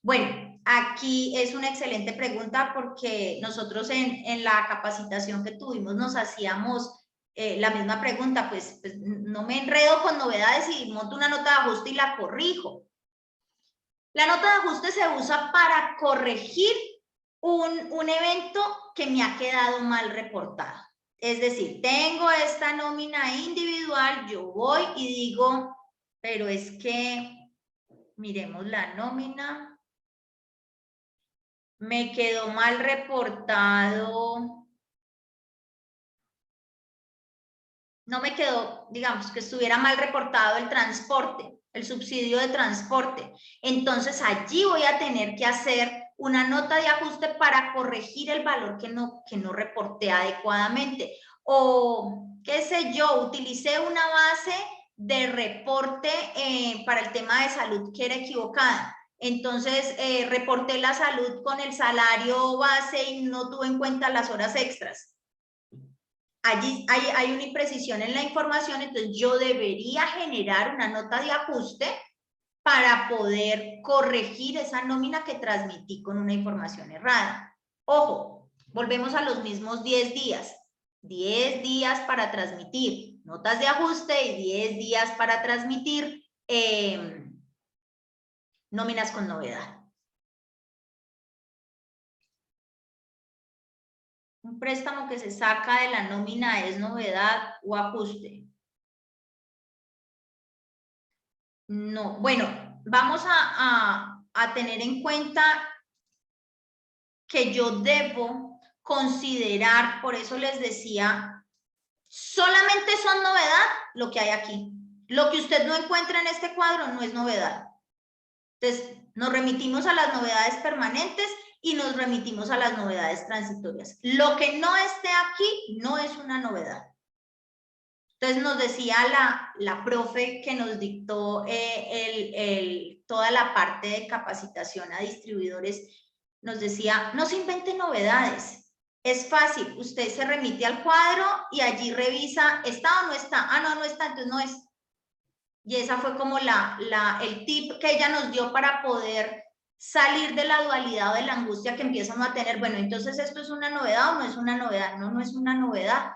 Speaker 1: Bueno, aquí es una excelente pregunta porque nosotros en la capacitación que tuvimos nos hacíamos la misma pregunta, pues no me enredo con novedades y monto una nota de ajuste y la corrijo. La nota de ajuste se usa para corregir un evento que me ha quedado mal reportado. Es decir, tengo esta nómina individual, yo voy y digo, pero es que, miremos la nómina, me quedó mal reportado, no me quedó, digamos, que estuviera mal reportado el transporte, el subsidio de transporte. Entonces allí voy a tener que hacer una nota de ajuste para corregir el valor que no reporté adecuadamente. O, qué sé yo, utilicé una base de reporte para el tema de salud que era equivocada. Entonces, reporté la salud con el salario base y no tuve en cuenta las horas extras. Allí hay una imprecisión en la información, entonces yo debería generar una nota de ajuste para poder corregir esa nómina que transmití con una información errada. Ojo, volvemos a los mismos 10 días. 10 días para transmitir notas de ajuste y 10 días para transmitir nóminas con novedad. Un préstamo que se saca de la nómina es novedad o ajuste. No, bueno, vamos a tener en cuenta que yo debo considerar, por eso les decía, solamente son novedad lo que hay aquí. Lo que usted no encuentra en este cuadro no es novedad. Entonces, nos remitimos a las novedades permanentes y nos remitimos a las novedades transitorias. Lo que no esté aquí no es una novedad. Entonces nos decía la profe que nos dictó toda la parte de capacitación a distribuidores, nos decía, no se inventen novedades. Es fácil, usted se remite al cuadro y allí revisa, ¿está o no está? Ah, no, no está, entonces no es. Y esa fue como el tip que ella nos dio para poder salir de la dualidad o de la angustia que empiezan a tener. Bueno, entonces, ¿esto es una novedad o no es una novedad? No, no es una novedad.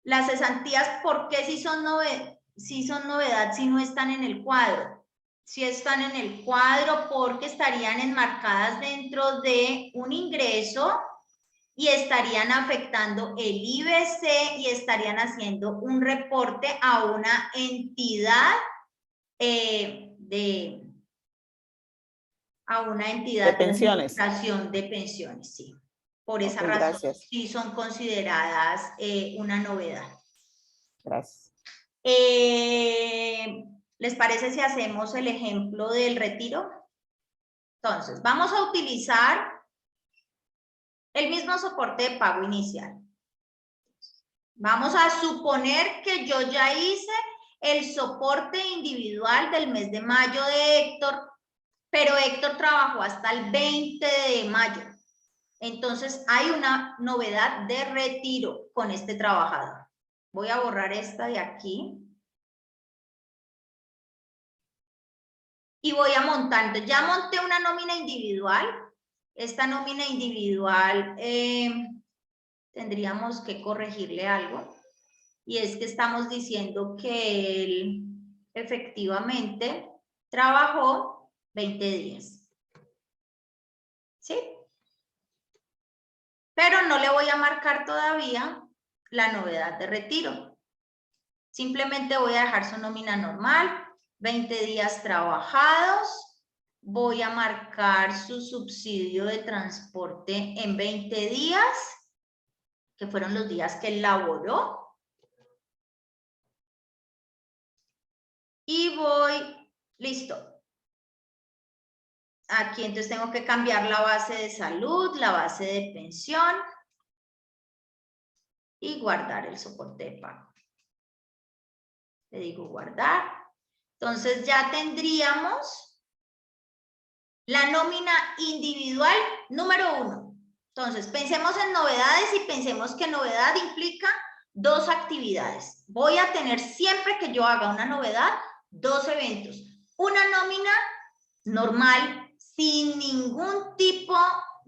Speaker 1: Las cesantías, ¿por qué sí son novedad si no están en el cuadro? Si están en el cuadro porque estarían enmarcadas dentro de un ingreso y estarían afectando el IBC y estarían haciendo un reporte a una entidad de
Speaker 7: pensiones.
Speaker 1: De pensiones, sí. Por esa razón,
Speaker 7: gracias.
Speaker 1: sí son consideradas una novedad.
Speaker 7: Gracias.
Speaker 1: ¿Les parece si hacemos el ejemplo del retiro? Entonces, vamos a utilizar el mismo soporte de pago inicial. Vamos a suponer que yo ya hice el soporte individual del mes de mayo de Héctor, pero Héctor trabajó hasta el 20 de mayo. Entonces, hay una novedad de retiro con este trabajador. Voy a borrar esta de aquí. Y voy a montar. Ya monté una nómina individual. Esta nómina individual tendríamos que corregirle algo. Y es que estamos diciendo que él efectivamente trabajó 20 días. ¿Sí? Pero no le voy a marcar todavía la novedad de retiro. Simplemente voy a dejar su nómina normal, 20 días trabajados. Voy a marcar su subsidio de transporte en 20 días, que fueron los días que él laboró. Y voy, listo. Aquí entonces tengo que cambiar la base de salud, la base de pensión y guardar el soporte de pago. Le digo guardar. Entonces ya tendríamos la nómina individual número 1. Entonces pensemos en novedades y pensemos que novedad implica 2 actividades. Voy a tener siempre que yo haga una novedad, 2 eventos. Una nómina normal, sin ningún tipo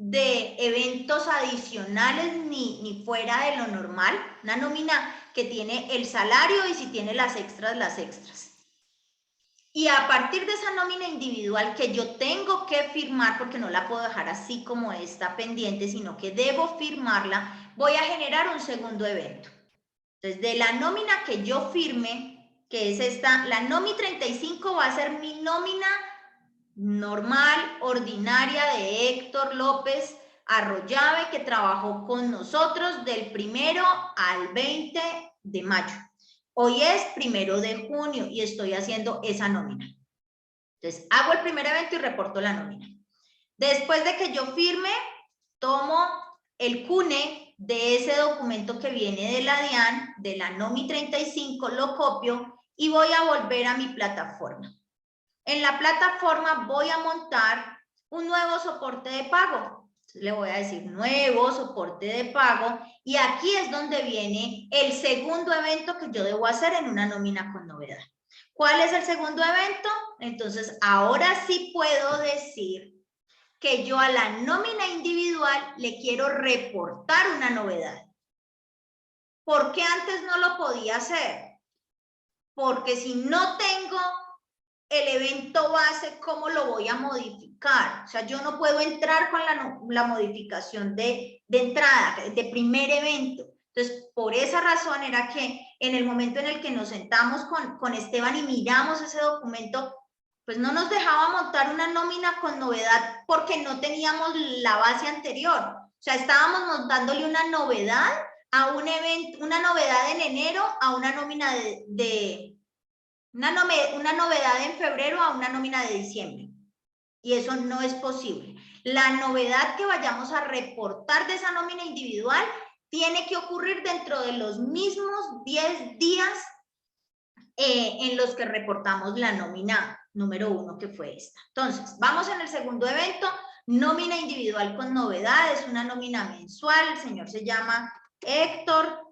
Speaker 1: de eventos adicionales ni fuera de lo normal, una nómina que tiene el salario y si tiene las extras, las extras. Y a partir de esa nómina individual que yo tengo que firmar, porque no la puedo dejar así como está pendiente, sino que debo firmarla, voy a generar un segundo evento. Entonces, de la nómina que yo firme, que es esta, la NOMI 35 va a ser mi nómina normal, ordinaria de Héctor López Arroyave, que trabajó con nosotros del 1 al 20 de mayo. Hoy es 1 de junio y estoy haciendo esa nómina. Entonces, hago el primer evento y reporto la nómina. Después de que yo firme, tomo el CUNE de ese documento que viene de la DIAN, de la NOMI 35, lo copio y voy a volver a mi plataforma. En la plataforma voy a montar un nuevo soporte de pago. Le voy a decir nuevo soporte de pago y aquí es donde viene el segundo evento que yo debo hacer en una nómina con novedad. ¿Cuál es el segundo evento? Entonces, ahora sí puedo decir que yo a la nómina individual le quiero reportar una novedad. ¿Por qué antes no lo podía hacer? Porque si no tengo el evento base, ¿cómo lo voy a modificar? O sea, yo no puedo entrar con la modificación de entrada, de primer evento. Entonces, por esa razón era que en el momento en el que nos sentamos con Esteban y miramos ese documento, pues no nos dejaba montar una nómina con novedad porque no teníamos la base anterior. O sea, estábamos montándole una novedad a un evento, una novedad en enero a una nómina una novedad en febrero a una nómina de diciembre. Y eso no es posible. La novedad que vayamos a reportar de esa nómina individual tiene que ocurrir dentro de los mismos 10 días en los que reportamos la nómina número 1, que fue esta. Entonces, vamos en el segundo evento, nómina individual con novedades, una nómina mensual, el señor se llama Héctor.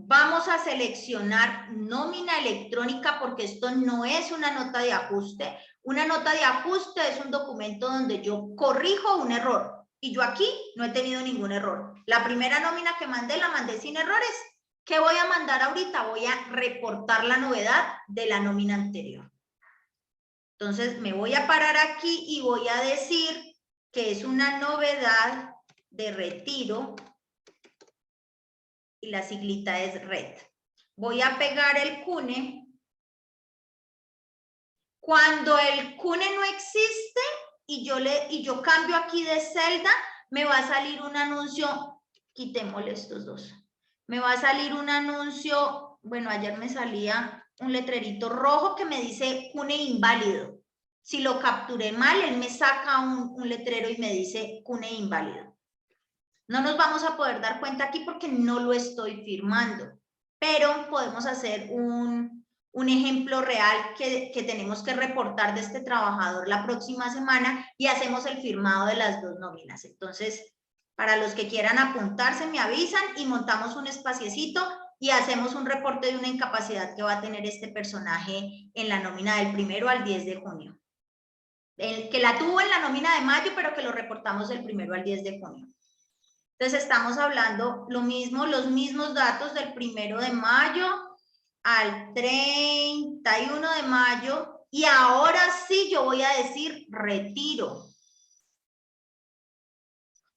Speaker 1: Vamos a seleccionar nómina electrónica porque esto no es una nota de ajuste. Una nota de ajuste es un documento donde yo corrijo un error y yo aquí no he tenido ningún error. La primera nómina que mandé la mandé sin errores. ¿Qué voy a mandar ahorita? Voy a reportar la novedad de la nómina anterior. Entonces me voy a parar aquí y voy a decir que es una novedad de retiro y la siglita es RED. Voy a pegar el CUNE. Cuando el CUNE no existe y yo cambio aquí de celda, me va a salir un anuncio, quitémosle estos dos. Me va a salir un anuncio, bueno, ayer me salía un letrerito rojo que me dice CUNE inválido. Si lo capturé mal, él me saca un letrero y me dice CUNE inválido. No nos vamos a poder dar cuenta aquí porque no lo estoy firmando, pero podemos hacer un ejemplo real que tenemos que reportar de este trabajador la próxima semana y hacemos el firmado de las dos nóminas. Entonces, para los que quieran apuntarse, me avisan y montamos un espaciecito y hacemos un reporte de una incapacidad que va a tener este personaje en la nómina del 1 al 10 de junio. El que la tuvo en la nómina de mayo, pero que lo reportamos del 1 al 10 de junio. Entonces estamos hablando lo mismo, los mismos datos del 1 de mayo al 31 de mayo y ahora sí yo voy a decir retiro.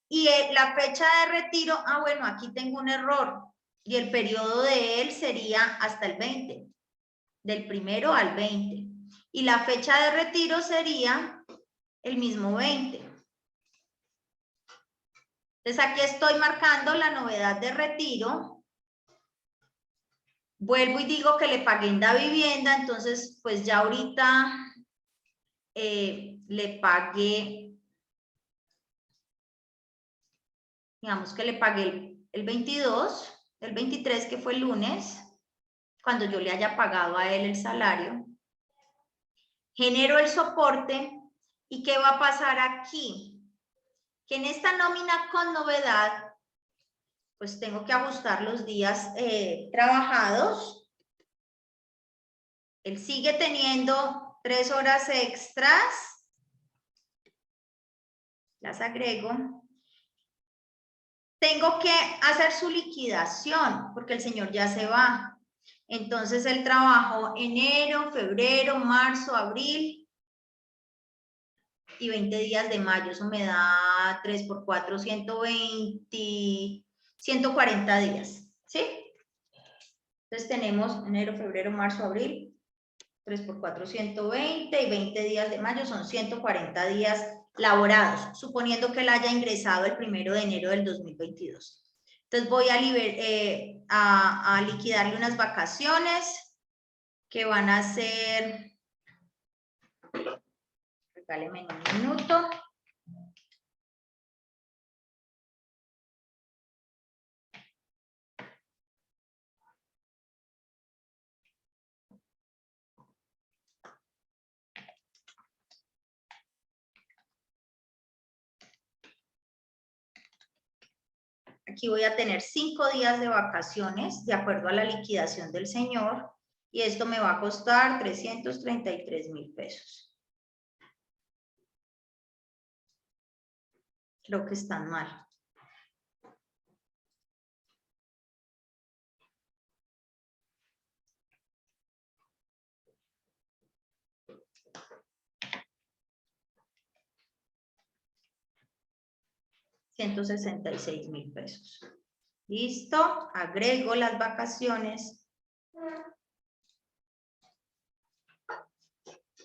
Speaker 1: Y la fecha de retiro, bueno, aquí tengo un error y el periodo de él sería hasta el 20, del 1 al 20. Y la fecha de retiro sería el mismo 20. Entonces aquí estoy marcando la novedad de retiro. Vuelvo y digo que le pagué en la vivienda, entonces pues ya ahorita le pagué, digamos que le pagué el 22, el 23 que fue el lunes, cuando yo le haya pagado a él el salario. Genero el soporte y ¿qué va a pasar aquí? Que en esta nómina con novedad, pues tengo que ajustar los días trabajados. Él sigue teniendo 3 horas extras, las agrego. Tengo que hacer su liquidación porque el señor ya se va. Entonces él trabajó enero, febrero, marzo, abril y 20 días de mayo. Eso me da 3 por 4, 120, 140 días. ¿Sí? Entonces tenemos enero, febrero, marzo, abril, 3 por 4, 120 y 20 días de mayo son 140 días laborados, suponiendo que él haya ingresado el 1 de enero del 2022. Entonces voy a liquidarle unas vacaciones que van a ser, regáleme un minuto. Aquí voy a tener 5 días de vacaciones de acuerdo a la liquidación del señor y esto me va a costar 333,000 pesos. Creo que están mal. $166,000 pesos. Listo, agrego las vacaciones.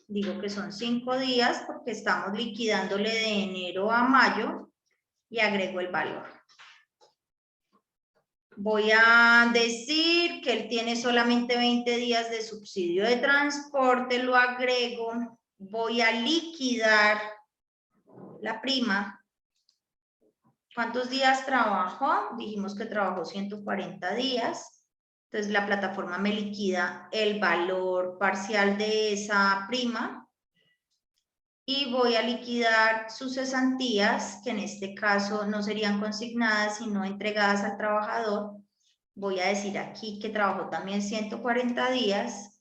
Speaker 1: Digo que son 5 días porque estamos liquidándole de enero a mayo y agrego el valor. Voy a decir que él tiene solamente 20 días de subsidio de transporte, lo agrego. Voy a liquidar la prima. ¿Cuántos días trabajó? Dijimos que trabajó 140 días. Entonces la plataforma me liquida el valor parcial de esa prima. Y voy a liquidar sus cesantías, que en este caso no serían consignadas, sino entregadas al trabajador. Voy a decir aquí que trabajó también 140 días.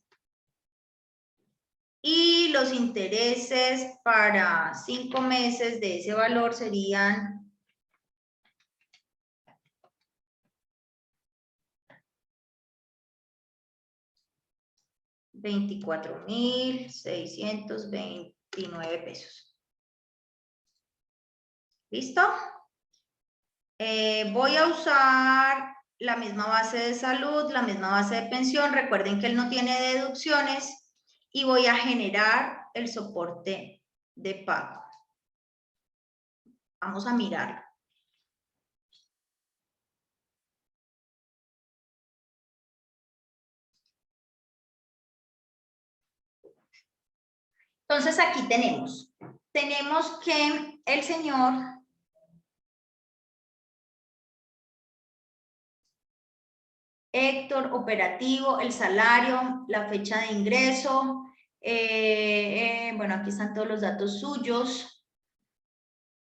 Speaker 1: Y los intereses para 5 meses de ese valor serían $24,629 pesos. ¿Listo? Voy a usar la misma base de salud, la misma base de pensión. Recuerden que él no tiene deducciones y voy a generar el soporte de pago. Vamos a mirarlo. Entonces aquí tenemos que el señor Héctor, operativo, el salario, la fecha de ingreso, bueno, aquí están todos los datos suyos,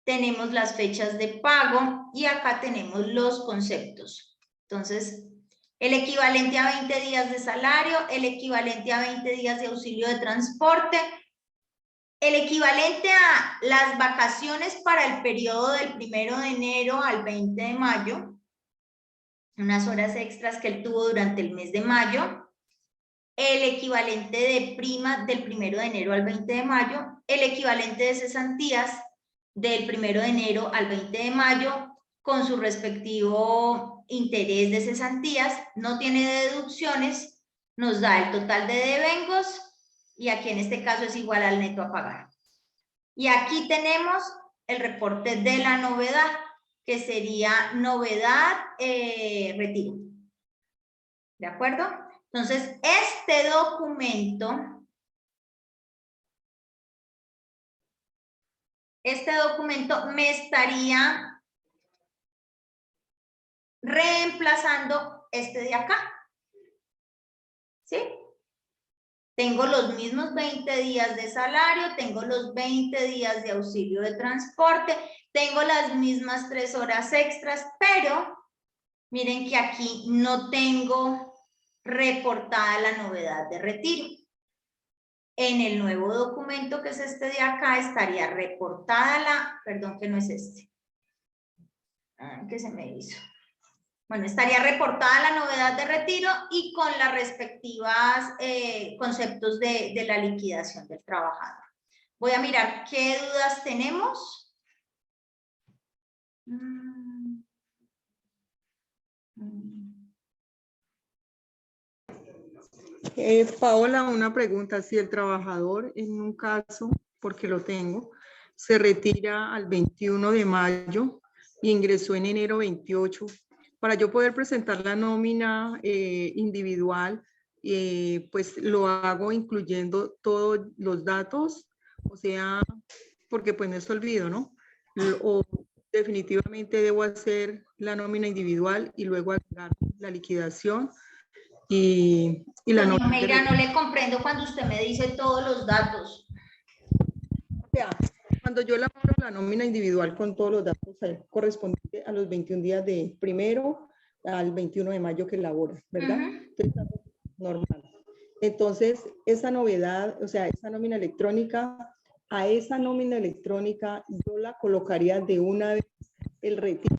Speaker 1: tenemos las fechas de pago y acá tenemos los conceptos. Entonces, el equivalente a 20 días de salario, el equivalente a 20 días de auxilio de transporte, el equivalente a las vacaciones para el periodo del 1 de enero al 20 de mayo, unas horas extras que él tuvo durante el mes de mayo, el equivalente de prima del 1 de enero al 20 de mayo, el equivalente de cesantías del 1 de enero al 20 de mayo, con su respectivo interés de cesantías, no tiene deducciones, nos da el total de devengos, y aquí en este caso es igual al neto a pagar. Y aquí tenemos el reporte de la novedad, que sería novedad retiro. ¿De acuerdo? Entonces, este documento me estaría reemplazando este de acá. ¿Sí? Tengo los mismos 20 días de salario, tengo los 20 días de auxilio de transporte, tengo las mismas 3 horas extras, pero miren que aquí no tengo reportada la novedad de retiro. En el nuevo documento, que es este de acá, estaría reportada la, perdón que no es este, que se me hizo. Bueno, estaría reportada la novedad de retiro y con las respectivas conceptos de la liquidación del trabajador. Voy a mirar qué dudas tenemos.
Speaker 4: Paola, una pregunta. Si el trabajador en un caso, porque lo tengo, se retira al 21 de mayo y ingresó en enero 28, para yo poder presentar la nómina individual, pues lo hago incluyendo todos los datos, o sea, porque pues no es olvido, ¿no? O definitivamente debo hacer la nómina individual y luego agregar la liquidación y la
Speaker 1: Doña
Speaker 4: nómina.
Speaker 1: Omeira, no le comprendo cuando usted me dice todos los datos.
Speaker 4: O sea, cuando yo elaboro la nómina individual con todos los datos correspondientes a los 21 días de primero al 21 de mayo que elabora, ¿verdad? Entonces, normal. Entonces, esa novedad, o sea, esa nómina electrónica, a esa nómina electrónica yo la colocaría de una vez el retiro.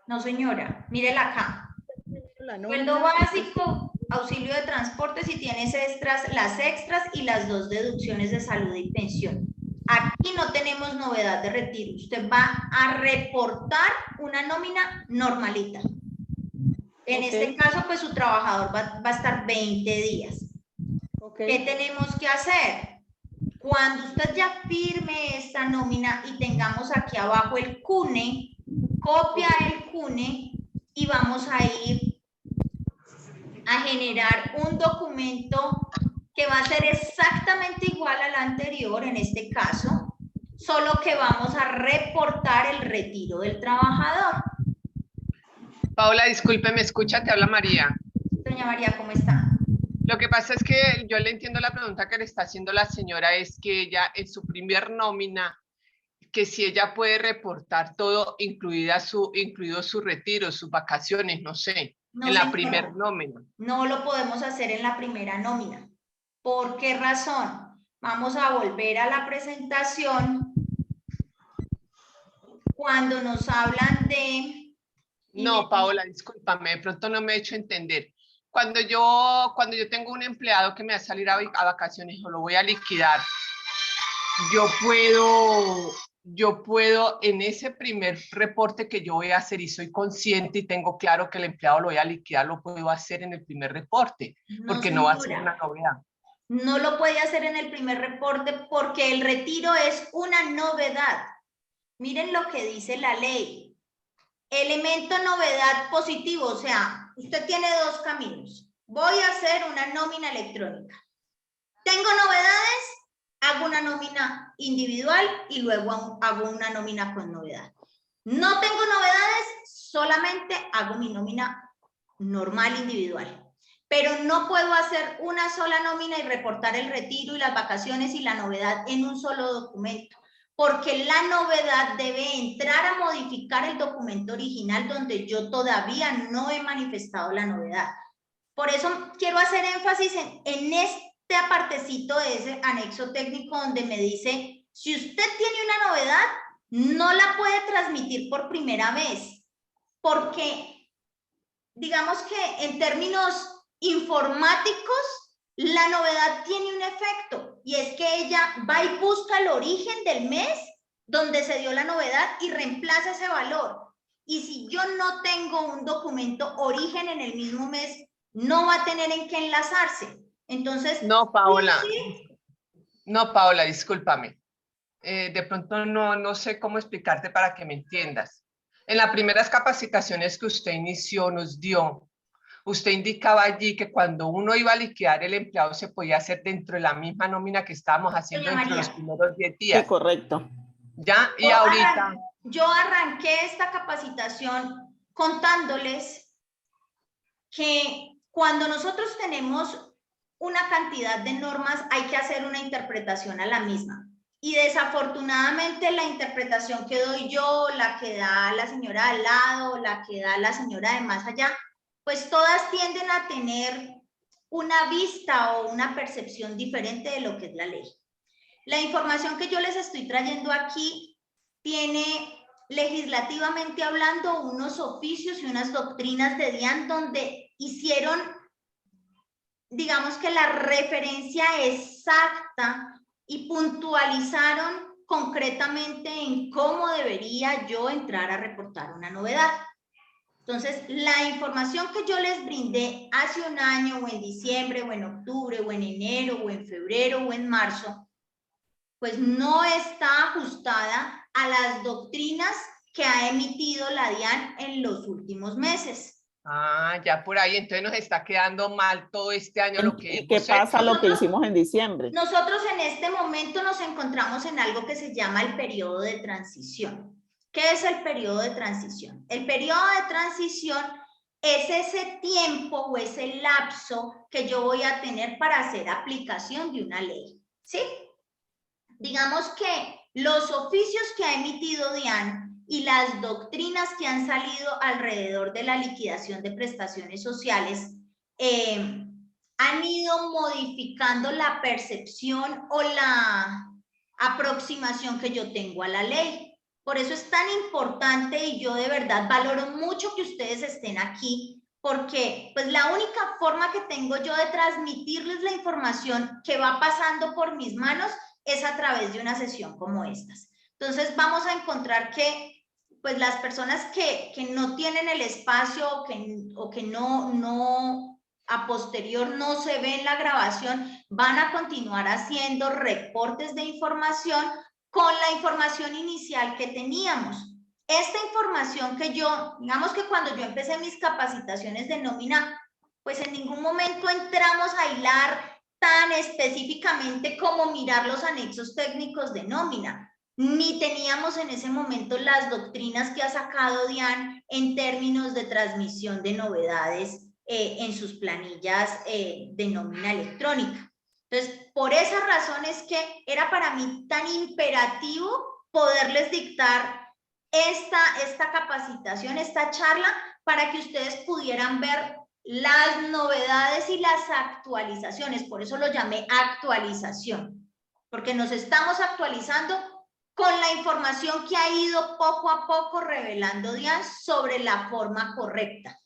Speaker 1: No, señora, mírela acá. Sueldo básico, auxilio de transporte, si tienes extras, las extras y las 2 deducciones de salud y pensión. Aquí no tenemos novedad de retiro. Usted va a reportar una nómina normalita. En este caso, pues su trabajador va a estar 20 días. ¿Qué tenemos que hacer? Cuando usted ya firme esta nómina y tengamos aquí abajo el CUNE, copia el CUNE y vamos a ir a generar un documento que va a ser exactamente igual al anterior en este caso, solo que vamos a reportar el retiro del trabajador.
Speaker 8: Paola, disculpe, ¿me escucha? Te habla María.
Speaker 1: Doña María, ¿cómo está?
Speaker 8: Lo que pasa es que yo le entiendo la pregunta que le está haciendo la señora, es que ella en su primer nómina, que si ella puede reportar todo, incluido su retiro, sus vacaciones, no sé,
Speaker 1: No,
Speaker 8: en la
Speaker 1: señora,
Speaker 8: primer nómina.
Speaker 1: no lo podemos hacer en la primera nómina. ¿Por qué razón? Vamos a volver a la presentación cuando nos hablan de...
Speaker 8: No, Paola, discúlpame, de pronto no me he hecho entender. Cuando yo tengo un empleado que me va a salir a vacaciones o lo voy a liquidar, yo puedo en ese primer reporte que yo voy a hacer y soy consciente y tengo claro que el empleado lo voy a liquidar, lo puedo hacer en el primer reporte, porque no va a ser una novedad.
Speaker 1: No lo puede hacer en el primer reporte porque el retiro es una novedad. Miren lo que dice la ley. Elemento novedad positivo, o sea, usted tiene 2 caminos. Voy a hacer una nómina electrónica. Tengo novedades, hago una nómina individual y luego hago una nómina con novedad. No tengo novedades, solamente hago mi nómina normal individual. Pero no puedo hacer una sola nómina y reportar el retiro y las vacaciones y la novedad en un solo documento, porque la novedad debe entrar a modificar el documento original donde yo todavía no he manifestado la novedad. Por eso quiero hacer énfasis en este apartecito de ese anexo técnico donde me dice, si usted tiene una novedad, no la puede transmitir por primera vez, porque digamos que en términos informáticos, la novedad tiene un efecto y es que ella va y busca el origen del mes donde se dio la novedad y reemplaza ese valor. Y si yo no tengo un documento origen en el mismo mes, no va a tener en qué enlazarse. Entonces...
Speaker 8: No, Paola. No, Paola, discúlpame. De pronto no sé cómo explicarte para que me entiendas. En las primeras capacitaciones que usted inició, nos dio, usted indicaba allí que cuando uno iba a liquidar el empleado se podía hacer dentro de la misma nómina que estábamos haciendo dentro de los primeros 10 días.
Speaker 7: Sí, correcto.
Speaker 8: Ya, y ahorita...
Speaker 1: Yo arranqué esta capacitación contándoles que cuando nosotros tenemos una cantidad de normas hay que hacer una interpretación a la misma. Y desafortunadamente la interpretación que doy yo, la que da la señora al lado, la que da la señora de más allá, pues todas tienden a tener una vista o una percepción diferente de lo que es la ley. La información que yo les estoy trayendo aquí tiene, legislativamente hablando, unos oficios y unas doctrinas de DIAN donde hicieron, digamos que la referencia exacta y puntualizaron concretamente en cómo debería yo entrar a reportar una novedad. Entonces, la información que yo les brindé hace un año, o en diciembre, o en octubre, o en enero, o en febrero, o en marzo, pues no está ajustada a las doctrinas que ha emitido la DIAN en los últimos meses.
Speaker 8: Ah, ya por ahí, entonces nos está quedando mal todo este año lo que
Speaker 7: ¿Y qué
Speaker 8: hemos
Speaker 7: pasa
Speaker 8: hecho.
Speaker 7: lo que hicimos en diciembre?
Speaker 1: Nosotros en este momento nos encontramos en algo que se llama el periodo de transición. ¿Qué es el periodo de transición? El periodo de transición es ese tiempo o ese lapso que yo voy a tener para hacer aplicación de una ley, ¿sí? Digamos que los oficios que ha emitido DIAN y las doctrinas que han salido alrededor de la liquidación de prestaciones sociales han ido modificando la percepción o la aproximación que yo tengo a la ley. Por eso es tan importante y yo de verdad valoro mucho que ustedes estén aquí, porque pues la única forma que tengo yo de transmitirles la información que va pasando por mis manos es a través de una sesión como estas. Entonces vamos a encontrar que pues las personas que no tienen el espacio o que no a posterior no se ve en la grabación, van a continuar haciendo reportes de información con la información inicial que teníamos. Esta información que yo, digamos que cuando yo empecé mis capacitaciones de nómina, pues en ningún momento entramos a hilar tan específicamente como mirar los anexos técnicos de nómina, ni teníamos en ese momento las doctrinas que ha sacado DIAN en términos de transmisión de novedades en sus planillas de nómina electrónica. Entonces, por esa razón es que era para mí tan imperativo poderles dictar esta capacitación, esta charla, para que ustedes pudieran ver las novedades y las actualizaciones. Por eso lo llamé actualización, porque nos estamos actualizando con la información que ha ido poco a poco revelando DIAN sobre la forma correcta.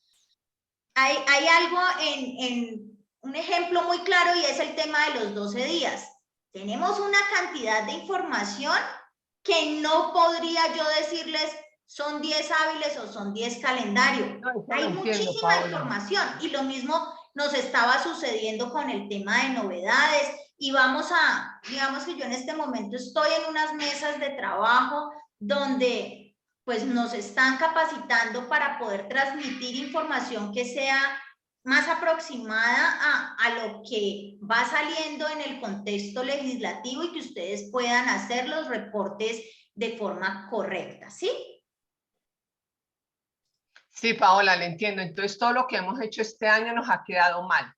Speaker 1: Hay algo en un ejemplo muy claro y es el tema de los 12 días. Tenemos una cantidad de información que no podría yo decirles son 10 hábiles o son 10 calendarios. No, hay muchísima información y lo mismo nos estaba sucediendo con el tema de novedades y vamos a, digamos que yo en este momento estoy en unas mesas de trabajo donde pues nos están capacitando para poder transmitir información que sea más aproximada a lo que va saliendo en el contexto legislativo y que ustedes puedan hacer los reportes de forma correcta, ¿sí?
Speaker 8: Sí, Paola, le entiendo. Entonces, todo lo que hemos hecho este año nos ha quedado mal.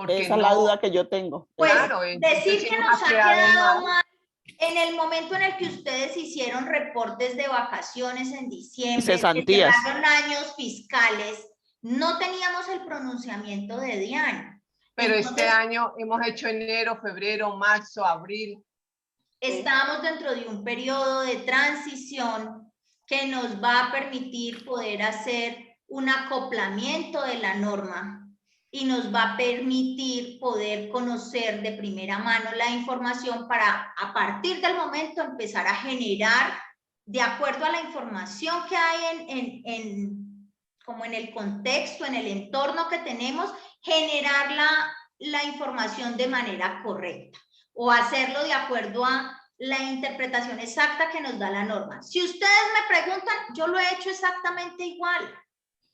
Speaker 7: Esa es la duda que yo tengo.
Speaker 1: Pues
Speaker 8: claro,
Speaker 1: decir que nos ha quedado mal en el momento en el que ustedes hicieron reportes de vacaciones en diciembre,
Speaker 7: cesantías,
Speaker 1: que cerraron años fiscales, no teníamos el pronunciamiento de DIAN.
Speaker 8: Pero entonces, este año hemos hecho enero, febrero, marzo, abril.
Speaker 1: Estamos dentro de un periodo de transición que nos va a permitir poder hacer un acoplamiento de la norma y nos va a permitir poder conocer de primera mano la información para a partir del momento empezar a generar, de acuerdo a la información que hay como en el contexto, en el entorno que tenemos, generar la información de manera correcta o hacerlo de acuerdo a la interpretación exacta que nos da la norma. Si ustedes me preguntan, yo lo he hecho exactamente igual.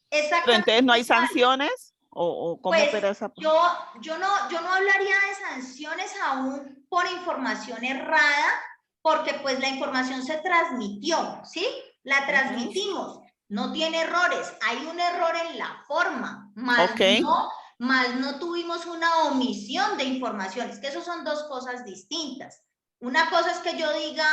Speaker 7: Pero entonces no hay sanciones. ¿O cómo
Speaker 1: pues
Speaker 7: opera esa?
Speaker 1: Yo no hablaría de sanciones aún por información errada, porque pues la información se transmitió, ¿sí? La transmitimos, no tiene errores, hay un error en la forma, más no tuvimos una omisión de información, es que eso son dos cosas distintas. Una cosa es que yo diga,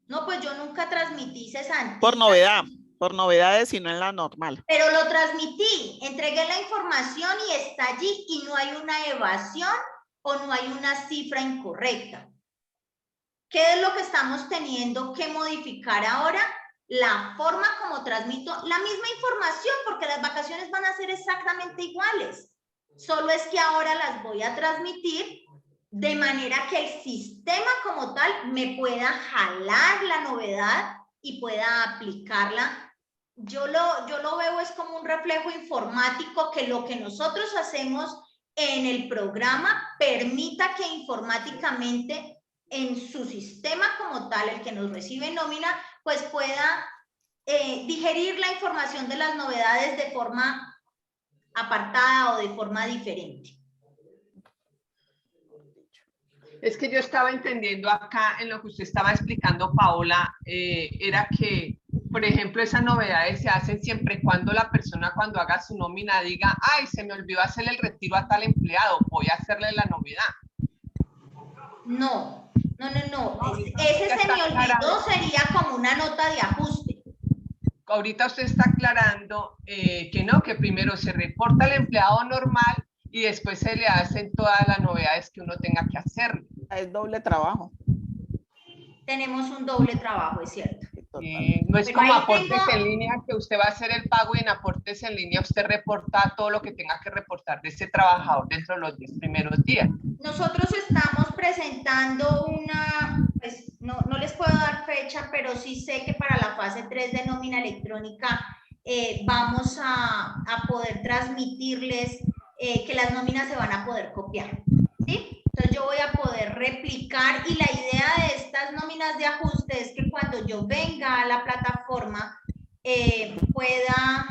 Speaker 1: no, pues yo nunca transmití cesantía.
Speaker 7: Por novedad. Por novedades y no en la normal.
Speaker 1: Pero lo transmití, entregué la información y está allí y no hay una evasión o no hay una cifra incorrecta. ¿Qué es lo que estamos teniendo que modificar ahora? La forma como transmito la misma información, porque las vacaciones van a ser exactamente iguales. Solo es que ahora las voy a transmitir de manera que el sistema como tal me pueda jalar la novedad y pueda aplicarla. Yo lo veo es como un reflejo informático que lo que nosotros hacemos en el programa permita que informáticamente en su sistema como tal, el que nos recibe nómina, pues pueda digerir la información de las novedades de forma apartada o de forma diferente.
Speaker 8: Es que yo estaba entendiendo acá en lo que usted estaba explicando, Paola, era que, por ejemplo, esas novedades se hacen siempre y cuando la persona cuando haga su nómina diga, ay, se me olvidó hacerle el retiro a tal empleado, voy a hacerle la novedad.
Speaker 1: No. Ese se me olvidó sería como una nota de ajuste.
Speaker 8: Ahorita usted está aclarando que no, que primero se reporta al empleado normal y después se le hacen todas las novedades que uno tenga que hacer.
Speaker 7: Es doble trabajo.
Speaker 1: Tenemos un doble trabajo, es cierto.
Speaker 8: No es
Speaker 1: Pero
Speaker 8: como
Speaker 1: ahí
Speaker 8: aportes
Speaker 1: tengo-
Speaker 8: en línea, que usted va a hacer el pago y en aportes en línea usted reporta todo lo que tenga que reportar de ese trabajador dentro de los 10 primeros días.
Speaker 1: Nosotros estamos presentando una, pues no les puedo dar fecha, pero sí sé que para la fase 3 de nómina electrónica vamos a poder transmitirles que las nóminas se van a poder copiar, ¿sí? Entonces yo voy a poder replicar y la idea de estas nóminas de ajuste es que cuando yo venga a la plataforma pueda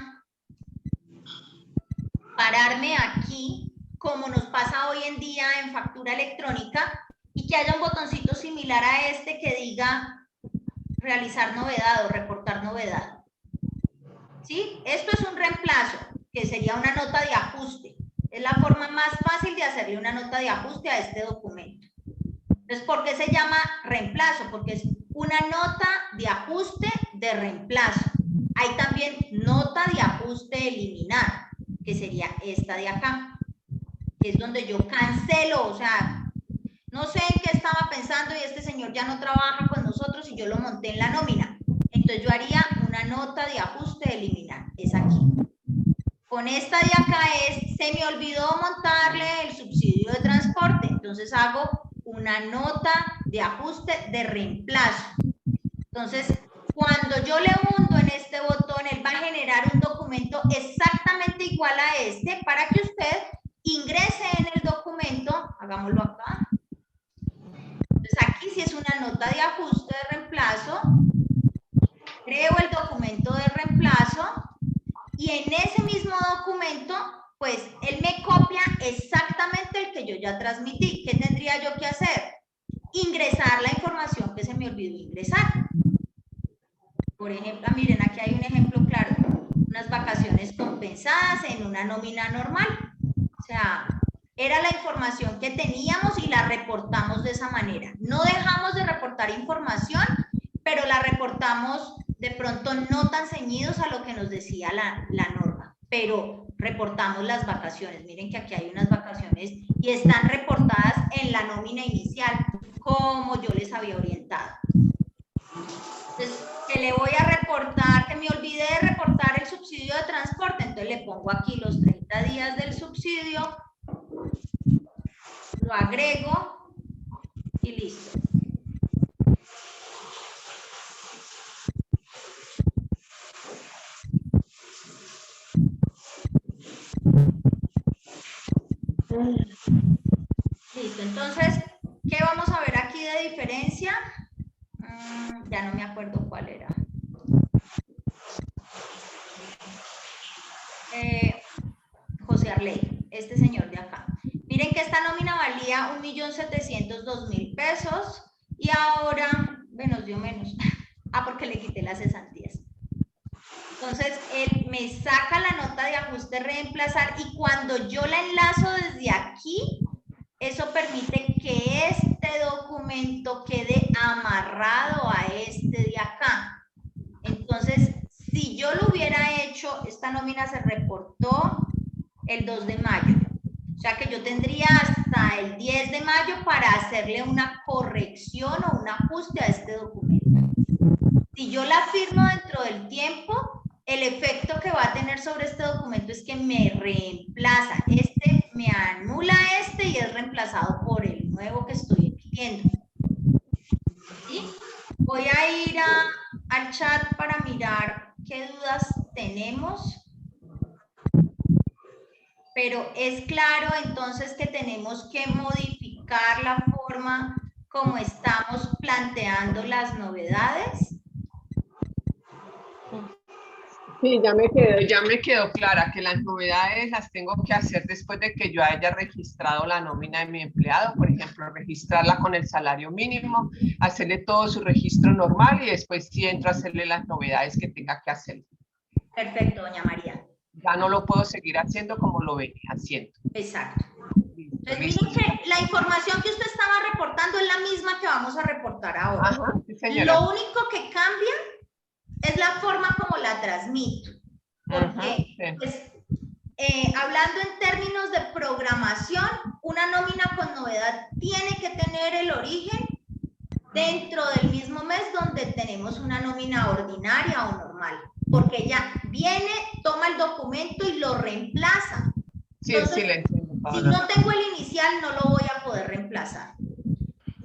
Speaker 1: pararme aquí, como nos pasa hoy en día en factura electrónica, y que haya un botoncito similar a este que diga realizar novedad o reportar novedad. ¿Sí? Esto es un reemplazo, que sería una nota de ajuste. Es la forma más fácil de hacerle una nota de ajuste a este documento. Entonces, ¿por qué se llama reemplazo? Porque es una nota de ajuste de reemplazo. Hay también nota de ajuste eliminar, que sería esta de acá, que es donde yo cancelo, o sea, no sé en qué estaba pensando y este señor ya no trabaja con nosotros y yo lo monté en la nómina. Entonces yo haría una nota de ajuste eliminar, es aquí. Con esta de acá es, se me olvidó montarle el subsidio de transporte, entonces hago una nota de ajuste de reemplazo. Entonces, cuando yo le hundo en este botón, él va a generar un documento exactamente igual a este para que usted ingrese en el documento, hagámoslo acá. Entonces, aquí sí es una nota de ajuste de reemplazo, creo el documento de reemplazo y en ese mismo documento, pues, él me copia exactamente el que yo ya transmití. ¿Qué tendría yo que hacer? Ingresar la información que se me olvidó ingresar. Por ejemplo, miren, aquí hay un ejemplo claro, unas vacaciones compensadas en una nómina normal. O sea, era la información que teníamos y la reportamos de esa manera. No dejamos de reportar información, pero la reportamos de pronto no tan ceñidos a lo que nos decía la norma, pero reportamos las vacaciones. Miren que aquí hay unas vacaciones y están reportadas en la nómina inicial, como yo les había orientado. Entonces, que le voy a reportar, que me olvidé de reportar el subsidio de transporte, entonces le pongo aquí los 30 días del subsidio, lo agrego y listo. Listo, entonces, ¿qué vamos a ver aquí de diferencia? Ya no me acuerdo cuál era. José Arley, este señor de acá. Miren que esta nómina valía 1.702.000 pesos y ahora, bueno, dio menos. Porque le quité las cesantías. Entonces, él me saca la nota de ajuste reemplazar y cuando yo la enlazo desde aquí, eso permite que este documento quede amarrado a este de acá. Entonces, si yo lo hubiera hecho, esta nómina se reportó el 2 de mayo. O sea que yo tendría hasta el 10 de mayo para hacerle una corrección o un ajuste a este documento. Si yo la firmo dentro del tiempo, el efecto que va a tener sobre este documento es que me reemplaza. Este me anula este y es reemplazado por el nuevo que estoy emitiendo. ¿Sí? Voy a ir al chat para mirar qué dudas tenemos. Pero es claro entonces que tenemos que modificar la forma como estamos planteando las novedades.
Speaker 8: Sí, ya me quedó clara que las novedades las tengo que hacer después de que yo haya registrado la nómina de mi empleado, por ejemplo, registrarla con el salario mínimo, hacerle todo su registro normal y después sí entro a hacerle las novedades que tenga que hacer.
Speaker 1: Perfecto, doña María.
Speaker 8: Ya no lo puedo seguir haciendo como lo venía haciendo.
Speaker 1: Exacto. Entonces, miren que la información que usted estaba reportando es la misma que vamos a reportar ahora.
Speaker 8: Ajá, sí, señora.
Speaker 1: Lo único que cambia es la forma como la transmito. Porque,
Speaker 8: Ajá, sí.
Speaker 1: pues, hablando en términos de programación, una nómina con novedad tiene que tener el origen dentro del mismo mes donde tenemos una nómina ordinaria o normal. Porque ella viene, toma el documento y lo reemplaza.
Speaker 8: Sí,
Speaker 1: Entonces,
Speaker 8: sí, le entiendo, Paola.
Speaker 1: si no tengo el inicial, no lo voy a poder reemplazar.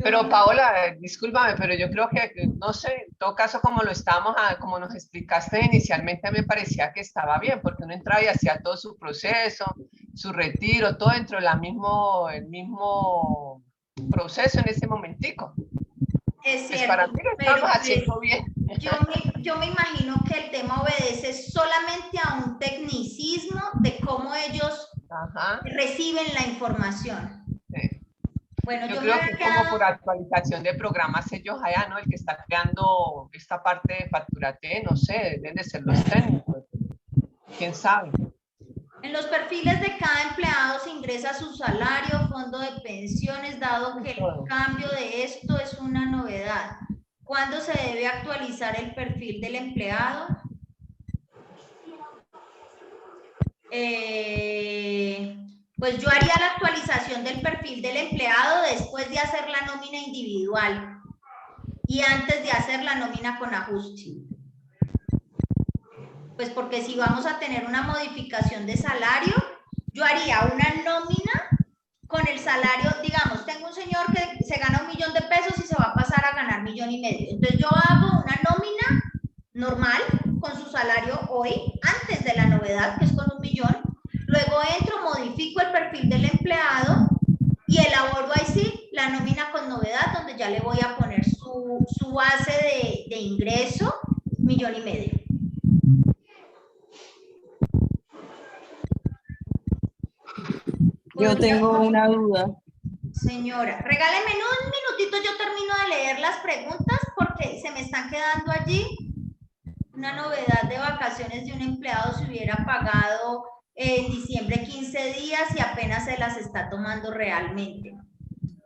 Speaker 8: Pero Paola, discúlpame, pero yo creo que, no sé, en todo caso, como como nos explicaste inicialmente, me parecía que estaba bien, porque uno entraba y hacía todo su proceso, su retiro, todo dentro del mismo proceso en ese momentico.
Speaker 1: Es
Speaker 8: Pues
Speaker 1: cierto,
Speaker 8: para mí lo estamos haciendo bien.
Speaker 1: Yo me imagino que el tema obedece solamente a un tecnicismo de cómo ellos
Speaker 8: Ajá.
Speaker 1: reciben la información.
Speaker 8: Sí.
Speaker 1: Bueno,
Speaker 8: Yo
Speaker 1: yo
Speaker 8: creo
Speaker 1: me
Speaker 8: que
Speaker 1: había
Speaker 8: como
Speaker 1: quedado...
Speaker 8: por actualización de programas ellos allá, ¿no? El que está creando esta parte de Facturate, no sé, deben de ser los técnicos. ¿Quién sabe?
Speaker 1: En los perfiles de cada empleado se ingresa su salario, fondo de pensiones, dado que el cambio de esto es una novedad. ¿Cuándo se debe actualizar el perfil del empleado? Pues yo haría la actualización del perfil del empleado después de hacer la nómina individual y antes de hacer la nómina con ajuste. Pues porque si vamos a tener una modificación de salario, yo haría una nómina con el salario, digamos, tengo un señor que se gana 1 millón de pesos y se va a pasar a ganar 1,5 millones. Entonces yo hago una nómina normal con su salario hoy, antes de la novedad, que es con 1 millón. Luego entro, modifico el perfil del empleado y elaboro ahí sí la nómina con novedad, donde ya le voy a poner su base de ingreso, 1,5 millones.
Speaker 9: Yo tengo una duda.
Speaker 1: Señora, regáleme un minutito, yo termino de leer las preguntas porque se me están quedando allí. Una novedad de vacaciones de un empleado se hubiera pagado en diciembre 15 días y apenas se las está tomando realmente.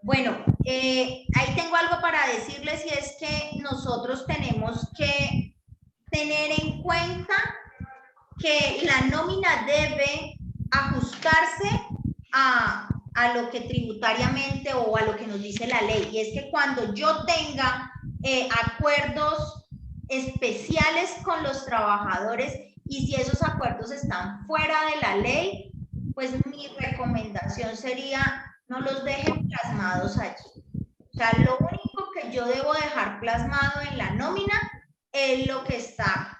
Speaker 1: Bueno, ahí tengo algo para decirles y es que nosotros tenemos que tener en cuenta que la nómina debe ajustarse a lo que tributariamente o a lo que nos dice la ley. Y es que cuando yo tenga acuerdos especiales con los trabajadores y si esos acuerdos están fuera de la ley, pues mi recomendación sería no los dejen plasmados allí. O sea, lo único que yo debo dejar plasmado en la nómina es lo que está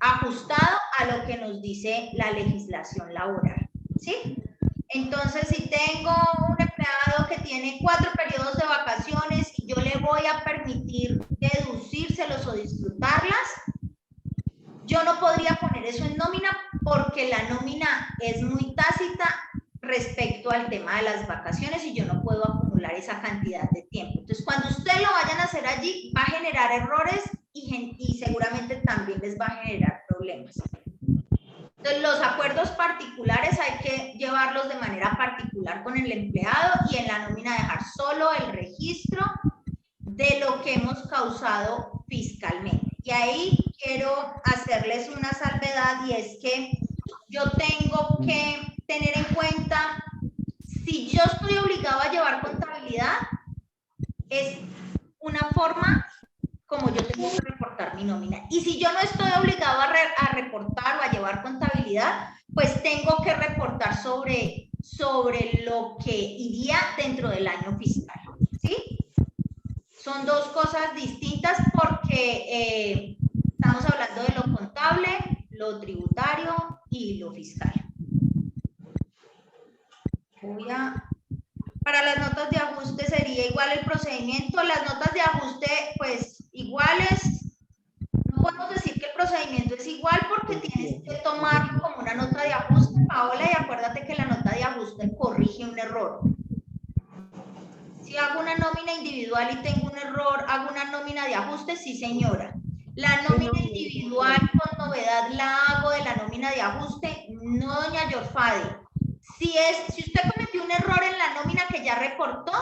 Speaker 1: ajustado a lo que nos dice la legislación laboral, ¿sí? Entonces, si tengo un empleado que tiene 4 periodos de vacaciones y yo le voy a permitir deducírselos o disfrutarlas, yo no podría poner eso en nómina porque la nómina es muy tácita respecto al tema de las vacaciones y yo no puedo acumular esa cantidad de tiempo. Entonces, cuando ustedes lo vayan a hacer allí, va a generar errores y seguramente también les va a generar problemas. Entonces, los acuerdos particulares hay que llevarlos de manera particular con el empleado y en la nómina dejar solo el registro de lo que hemos causado fiscalmente. Y ahí quiero hacerles una salvedad y es que yo tengo que tener en cuenta, si yo estoy obligado a llevar contabilidad, es una forma como yo tengo que reportar mi nómina. Y si yo no estoy obligado a reportar o a llevar contabilidad, pues tengo que reportar sobre lo que iría dentro del año fiscal, ¿sí? Son dos cosas distintas porque estamos hablando de lo contable, lo tributario y lo fiscal. Para las notas de ajuste sería igual el procedimiento. Las notas de ajuste, pues, iguales. No podemos decir que el procedimiento es igual porque tienes que tomarlo como una nota de ajuste, Paola, y acuérdate que la nota de ajuste corrige un error. Si hago una nómina individual y tengo un error, ¿hago una nómina de ajuste? Sí, señora. La nómina individual con novedad la hago de la nómina de ajuste. No, doña Yorfade. Si usted cometió un error en la nómina que ya reportó,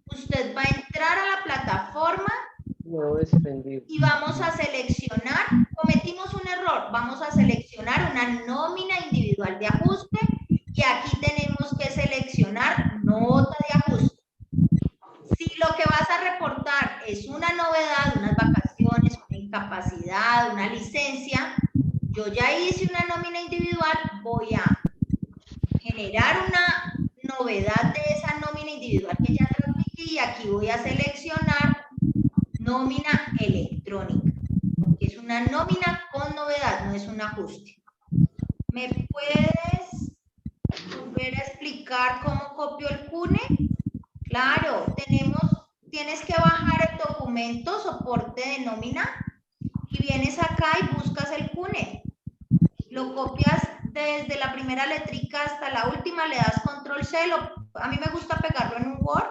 Speaker 1: usted va a entrar a la plataforma y vamos a seleccionar, cometimos un error, vamos a seleccionar una nómina individual de ajuste y aquí tenemos que seleccionar nota de ajuste. Si lo que vas a reportar es una novedad, unas vacaciones, una incapacidad, una licencia, yo ya hice una nómina individual, voy a generar una novedad de esa nómina individual que ya transmití y aquí voy a seleccionar nómina electrónica, porque es una nómina con novedad, no es un ajuste. ¿Me puedes volver a explicar cómo copio el CUNE? Claro, tienes que bajar el documento, soporte de nómina, y vienes acá y buscas el CUNE. Lo copias desde la primera letrica hasta la última, le das control C, a mí me gusta pegarlo en un Word,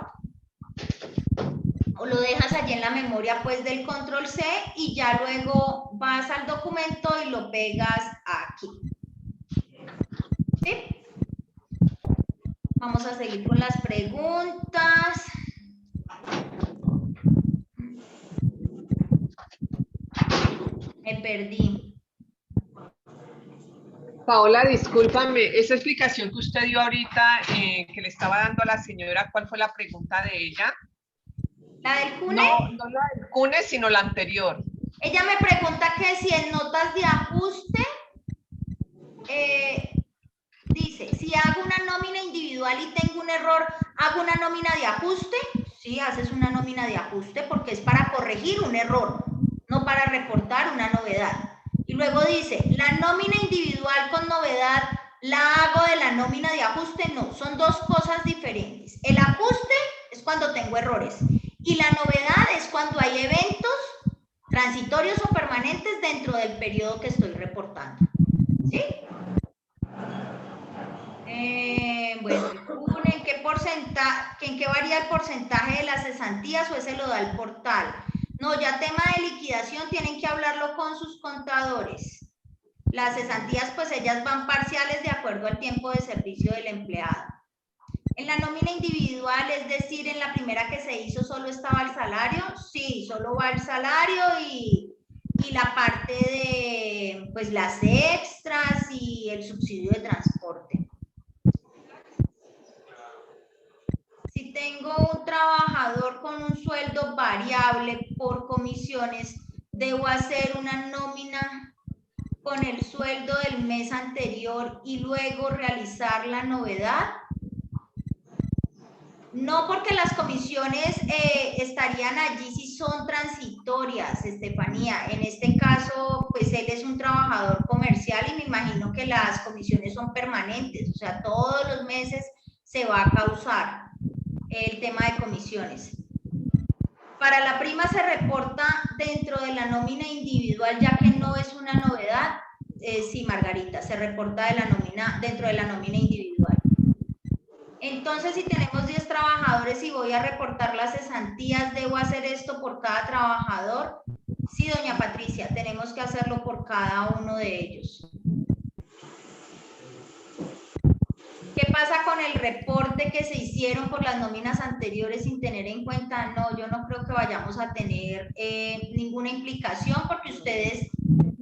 Speaker 1: o lo dejas allí en la memoria pues del control C y ya luego vas al documento y lo pegas aquí. ¿Sí? Vamos a seguir con las preguntas. Me perdí.
Speaker 8: Paola, discúlpame, esa explicación que usted dio ahorita, que le estaba dando a la señora, ¿cuál fue la pregunta de ella?
Speaker 1: ¿La del CUNE?
Speaker 8: No la del CUNE, sino la anterior.
Speaker 1: Ella me pregunta que si en notas de ajuste, dice, si hago una nómina individual y tengo un error, ¿hago una nómina de ajuste? Sí, haces una nómina de ajuste porque es para corregir un error, no para reportar una novedad. Y luego dice, la nómina individual con novedad, ¿la hago de la nómina de ajuste? No, son dos cosas diferentes. El ajuste es cuando tengo errores y la novedad es cuando hay eventos transitorios o permanentes dentro del periodo que estoy reportando. ¿Sí? Bueno, ¿en qué varía el porcentaje de las cesantías o ese lo da el portal? No, ya tema de liquidación tienen que hablarlo con sus contadores. Las cesantías, pues ellas van parciales de acuerdo al tiempo de servicio del empleado. En la nómina individual, es decir, en la primera que se hizo, ¿solo estaba el salario? Sí, solo va el salario y la parte de, pues, las extras y el subsidio de transporte. Si tengo un trabajador con un sueldo variable por comisiones, ¿debo hacer una nómina con el sueldo del mes anterior y luego realizar la novedad? No, porque las comisiones estarían allí si son transitorias, Estefanía. En este caso, pues él es un trabajador comercial y me imagino que las comisiones son permanentes, o sea, todos los meses se va a causar el tema de comisiones. Para la prima se reporta dentro de la nómina individual, ya que no es una novedad. Sí, Margarita, se reporta dentro de la nómina individual. Entonces, si tenemos 10 trabajadores y voy a reportar las cesantías, ¿debo hacer esto por cada trabajador? Sí, doña Patricia, tenemos que hacerlo por cada uno de ellos. ¿Qué pasa con el reporte que se hicieron por las nóminas anteriores sin tener en cuenta? No, yo no creo que vayamos a tener ninguna implicación porque ustedes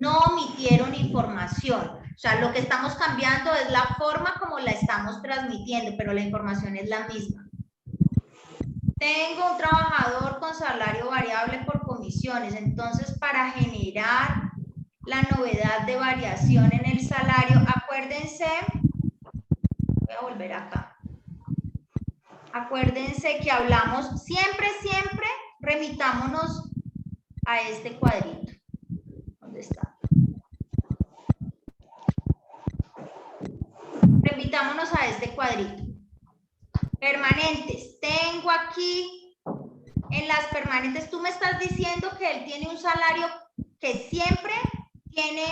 Speaker 1: no omitieron información. O sea, lo que estamos cambiando es la forma como la estamos transmitiendo, pero la información es la misma. Tengo un trabajador con salario variable por comisiones, entonces para generar la novedad de variación en el salario, acuérdense, voy a volver acá, acuérdense que hablamos, siempre remitámonos a este cuadrito. ¿Dónde está? Remitámonos a este cuadrito. Permanentes. Tengo aquí en las permanentes, tú me estás diciendo que él tiene un salario que siempre tiene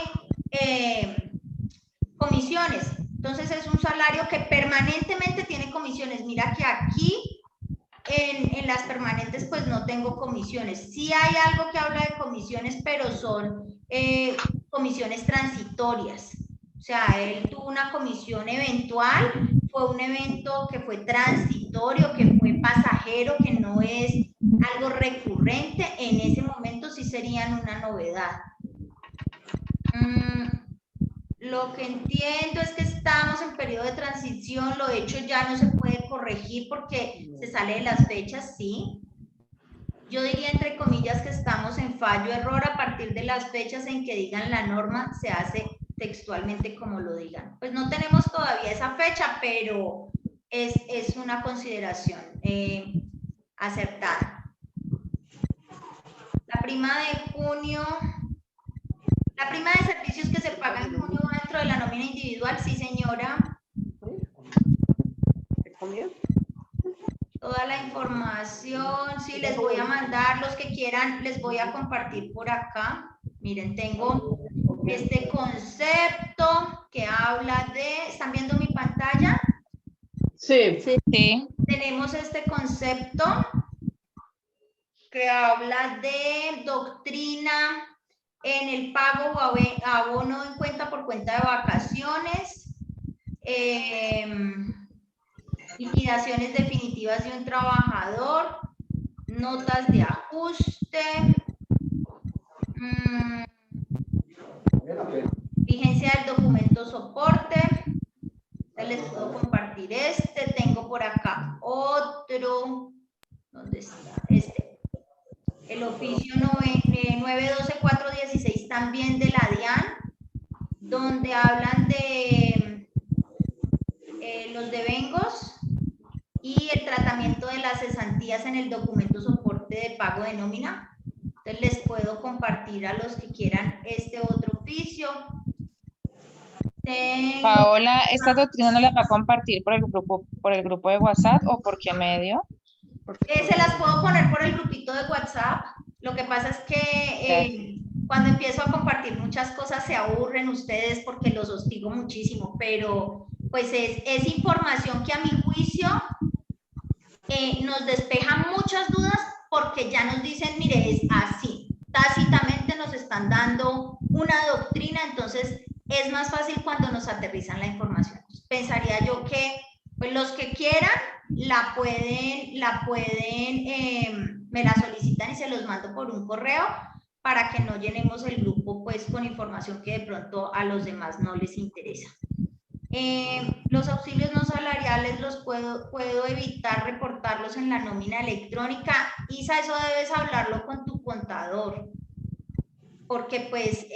Speaker 1: comisiones. Entonces es un salario que permanentemente tiene comisiones. Mira que aquí en las permanentes pues no tengo comisiones. Sí hay algo que habla de comisiones, pero son comisiones transitorias. O sea, él tuvo una comisión eventual, fue un evento que fue transitorio, que fue pasajero, que no es algo recurrente. En ese momento sí serían una novedad. Lo que entiendo es que estamos en periodo de transición, lo hecho ya no se puede corregir porque se sale de las fechas, sí. Yo diría entre comillas que estamos en fallo error a partir de las fechas en que digan la norma, se hace textualmente como lo digan. Pues no tenemos todavía esa fecha, pero es una consideración acertada. La prima de junio, la prima de servicios que se paga en junio va dentro de la nómina individual, sí señora. Toda la información, sí, les voy a mandar, los que quieran, les voy a compartir por acá. Miren, tengo este concepto que habla de, ¿están viendo mi pantalla?
Speaker 6: Sí. Sí.
Speaker 1: Tenemos este concepto que habla de doctrina en el pago o abono en cuenta por cuenta de vacaciones, liquidaciones definitivas de un trabajador, notas de ajuste, vigencia del documento soporte. Les puedo compartir este, tengo por acá otro, ¿dónde está? Este, el oficio 912-416 también de la DIAN, donde hablan de los devengos y el tratamiento de las cesantías en el documento soporte de pago de nómina. Entonces les puedo compartir a los que quieran este otro oficio.
Speaker 6: Paola, ¿esta doctrina no la va a compartir por el grupo de WhatsApp o por qué medio?
Speaker 1: Se las puedo poner por el grupito de WhatsApp. Lo que pasa es que cuando empiezo a compartir muchas cosas se aburren ustedes porque los hostigo muchísimo, pero pues es información que a mi juicio nos despeja muchas dudas porque ya nos dicen, mire, es así. Tácitamente nos están dando una doctrina, entonces es más fácil cuando nos aterrizan la información. Pensaría yo que pues los que quieran me la solicitan y se los mando por un correo para que no llenemos el grupo pues con información que de pronto a los demás no les interesa. Los auxilios no salariales los puedo evitar reportarlos en la nómina electrónica. Isa, eso debes hablarlo con tu contador, porque pues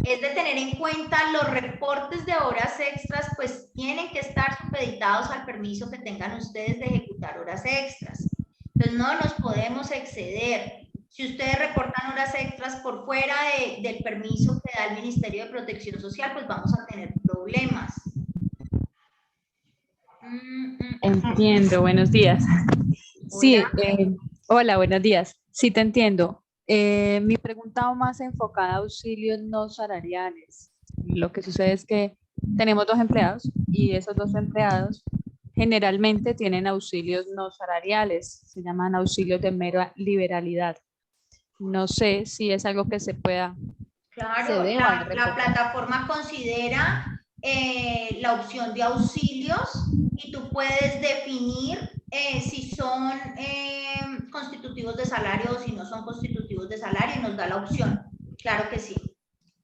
Speaker 1: es de tener en cuenta los reportes de horas extras, pues tienen que estar supeditados al permiso que tengan ustedes de ejecutar horas extras. Entonces no nos podemos exceder. Si ustedes reportan horas extras por fuera del permiso que da el Ministerio de Protección Social, pues vamos a tener problemas.
Speaker 9: Entiendo, buenos días. Sí, hola, buenos días. Sí, te entiendo. Mi pregunta va más enfocada a auxilios no salariales. Lo que sucede es que tenemos 2 empleados y esos 2 empleados generalmente tienen auxilios no salariales, se llaman auxilios de mera liberalidad. No sé si es algo que se pueda...
Speaker 1: Claro, la plataforma considera la opción de auxilios y tú puedes definir si son constitutivos de salario o si no son constitutivos de salario y nos da la opción. Claro que sí.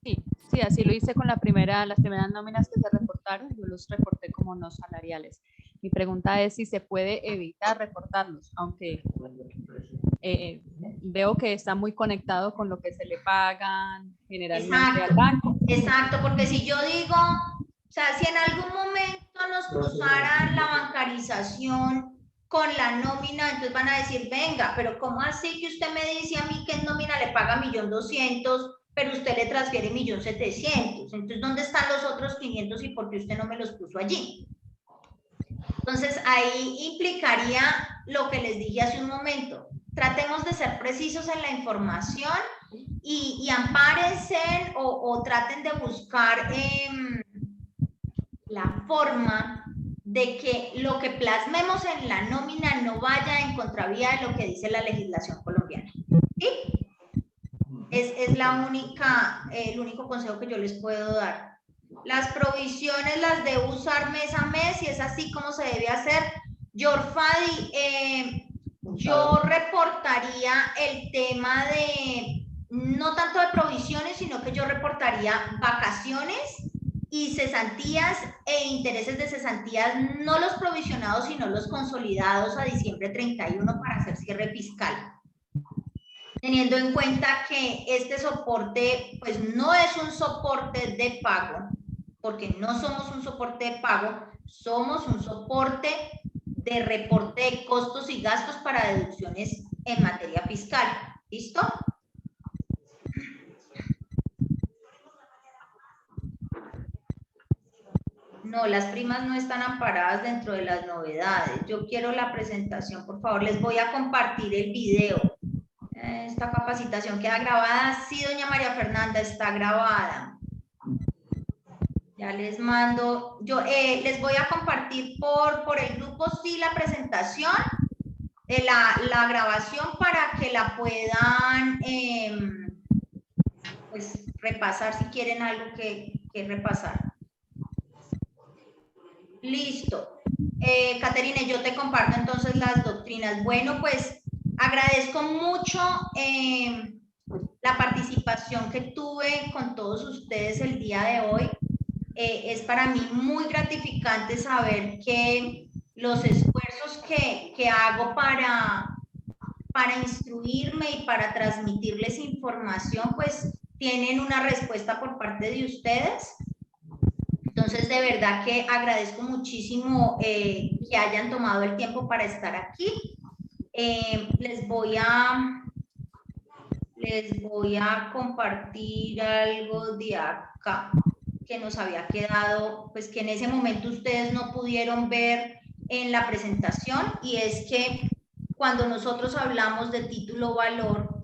Speaker 9: Sí, así lo hice con las primeras nóminas que se reportaron, yo los reporté como no salariales. Mi pregunta es si se puede evitar reportarlos, aunque veo que está muy conectado con lo que se le pagan generalmente al banco.
Speaker 1: Exacto, porque si yo digo, o sea, si en algún momento nos cruzaran la bancarización con la nómina, entonces van a decir, venga, pero ¿cómo así que usted me dice a mí que en nómina le paga 1.200.000, pero usted le transfiere 1.700.000? Entonces, ¿dónde están los otros 500 y por qué usted no me los puso allí? Entonces, ahí implicaría lo que les dije hace un momento. Tratemos de ser precisos en la información y ampárense o traten de buscar la forma de que lo que plasmemos en la nómina no vaya en contravía de lo que dice la legislación colombiana. ¿Sí? Es la única, el único consejo que yo les puedo dar. Las provisiones las debo usar mes a mes y es así como se debe hacer. Yorfadi, yo reportaría el tema de, no tanto de provisiones, sino que yo reportaría vacaciones y cesantías e intereses de cesantías, no los provisionados, sino los consolidados a diciembre 31 para hacer cierre fiscal. Teniendo en cuenta que este soporte, pues no es un soporte de pago, porque no somos un soporte de pago, somos un soporte de reporte de costos y gastos para deducciones en materia fiscal. ¿Listo? No, las primas no están amparadas dentro de las novedades. Yo quiero la presentación, por favor. Les voy a compartir el video. Esta capacitación queda grabada. Sí, doña María Fernanda, está grabada. Ya les mando. Yo les voy a compartir por el grupo, sí, la presentación, la grabación para que la puedan pues repasar si quieren algo que repasar. Listo. Caterine, yo te comparto entonces las doctrinas. Bueno, pues agradezco mucho la participación que tuve con todos ustedes el día de hoy. Es para mí muy gratificante saber que los esfuerzos que hago para instruirme y para transmitirles información, pues tienen una respuesta por parte de ustedes. Entonces, de verdad que agradezco muchísimo que hayan tomado el tiempo para estar aquí. Les voy a compartir algo de acá que nos había quedado, pues que en ese momento ustedes no pudieron ver en la presentación, y es que cuando nosotros hablamos de título valor,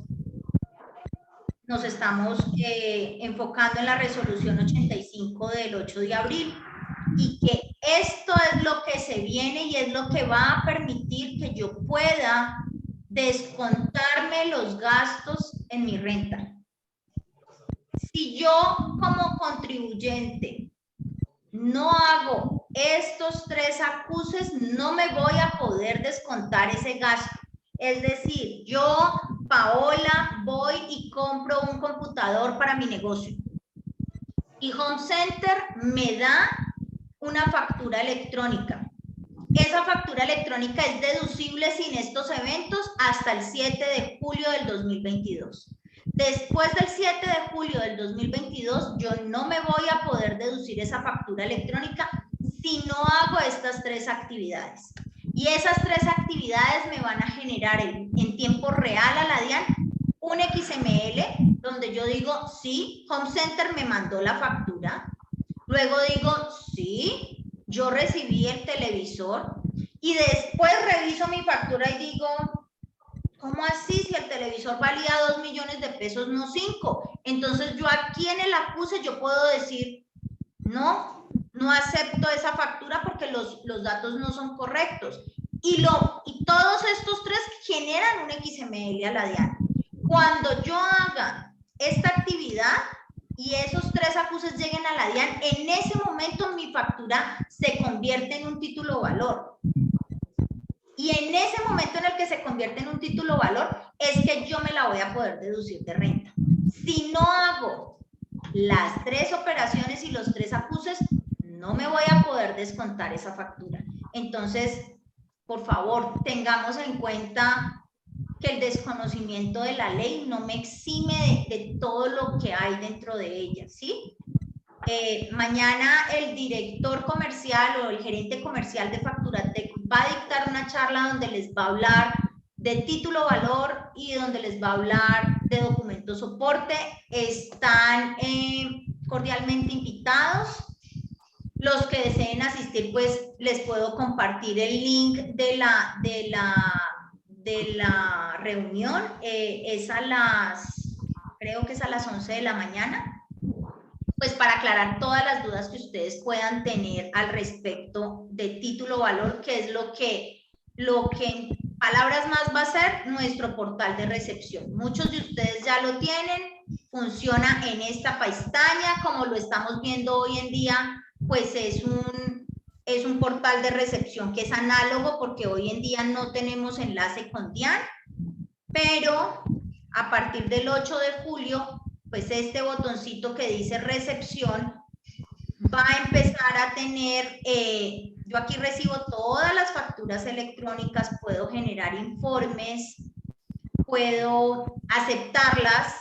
Speaker 1: nos estamos enfocando en la resolución 85 del 8 de abril, y que esto es lo que se viene y es lo que va a permitir que yo pueda descontarme los gastos en mi renta. Si yo como contribuyente no hago estos tres acuses, no me voy a poder descontar ese gasto. Es decir, yo, Paola, voy y compro un computador para mi negocio y Home Center me da una factura electrónica. Esa factura electrónica es deducible sin estos eventos hasta el 7 de julio del 2022. Después del 7 de julio del 2022, yo no me voy a poder deducir esa factura electrónica si no hago estas tres actividades. Y esas tres actividades me van a generar en tiempo real a la DIAN un XML donde yo digo, sí, Home Center me mandó la factura. Luego digo, sí, yo recibí el televisor. Y después reviso mi factura y digo, ¿cómo así? Si el televisor valía 2 millones de pesos, no 5. Entonces yo aquí en el acuse yo puedo decir, no acepto esa factura porque los datos no son correctos. Y todos estos tres generan un XML a la DIAN. Cuando yo haga esta actividad y esos tres acuses lleguen a la DIAN, en ese momento mi factura se convierte en un título valor. Y en ese momento en el que se convierte en un título valor es que yo me la voy a poder deducir de renta. Si no hago las 3 operaciones y los 3 acuses, no me voy a poder descontar esa factura. Entonces, por favor, tengamos en cuenta que el desconocimiento de la ley no me exime de todo lo que hay dentro de ella, ¿sí? Mañana el director comercial o el gerente comercial de Facturatec va a dictar una charla donde les va a hablar de título valor y donde les va a hablar de documento soporte. Están cordialmente invitados. Los que deseen asistir, pues les puedo compartir el link de la reunión. Creo que es a las 11 de la mañana. Pues para aclarar todas las dudas que ustedes puedan tener al respecto de título valor, que es lo que en palabras más va a ser nuestro portal de recepción. Muchos de ustedes ya lo tienen, funciona en esta pestaña, como lo estamos viendo hoy en día, pues es un portal de recepción que es análogo, porque hoy en día no tenemos enlace con DIAN, pero a partir del 8 de julio, pues este botoncito que dice recepción va a empezar a tener, yo aquí recibo todas las facturas electrónicas, puedo generar informes, puedo aceptarlas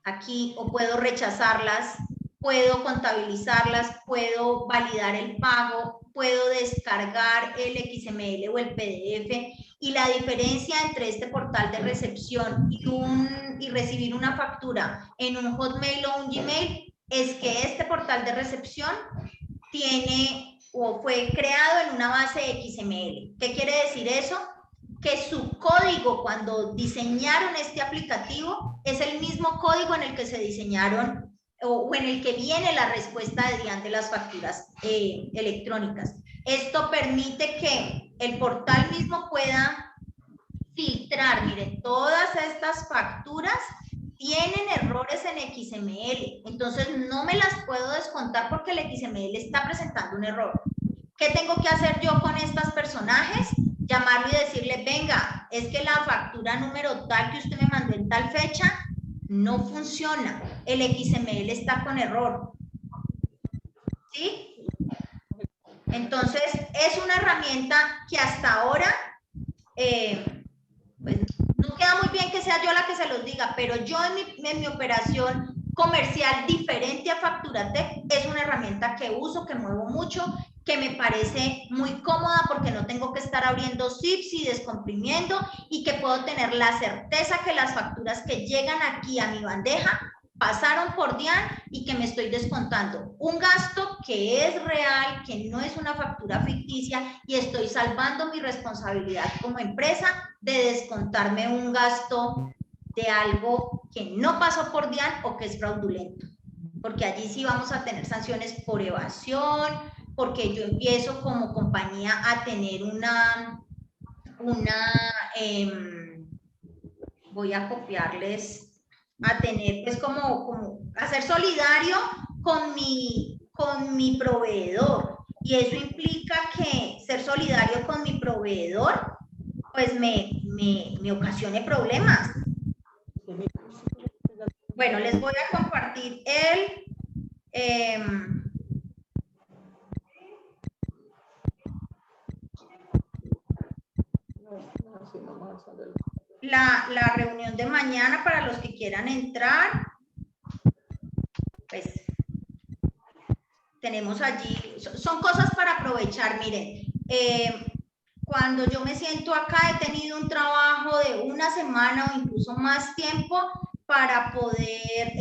Speaker 1: aquí o puedo rechazarlas, puedo contabilizarlas, puedo validar el pago, puedo descargar el XML o el PDF. Y la diferencia entre este portal de recepción y recibir una factura en un Hotmail o un Gmail es que este portal de recepción tiene o fue creado en una base XML. ¿Qué quiere decir eso? Que su código, cuando diseñaron este aplicativo, es el mismo código en el que se diseñaron o en el que viene la respuesta de DIAN de las facturas electrónicas. Esto permite que el portal mismo pueda filtrar. Miren, todas estas facturas tienen errores en XML, entonces no me las puedo descontar porque el XML está presentando un error. ¿Qué tengo que hacer yo con estos personajes? Llamarlo y decirle, venga, es que la factura número tal que usted me mandó en tal fecha no funciona, el XML está con error, ¿sí? Entonces, es una herramienta que hasta ahora, pues, no queda muy bien que sea yo la que se los diga, pero yo en mi operación comercial diferente a Facturatec, es una herramienta que uso, que muevo mucho, que me parece muy cómoda porque no tengo que estar abriendo zips y descomprimiendo y que puedo tener la certeza que las facturas que llegan aquí a mi bandeja pasaron por DIAN y que me estoy descontando un gasto que es real, que no es una factura ficticia y estoy salvando mi responsabilidad como empresa de descontarme un gasto de algo que no pasó por DIAN o que es fraudulento. Porque allí sí vamos a tener sanciones por evasión, porque yo empiezo como compañía a tener voy a copiarles, a tener pues como a ser solidario con mi proveedor, y eso implica que ser solidario con mi proveedor pues me ocasione problemas. Bueno, les voy a compartir la reunión de mañana para los que quieran entrar. Pues tenemos allí, son cosas para aprovechar. Miren, cuando yo me siento acá he tenido un trabajo de una semana o incluso más tiempo para poder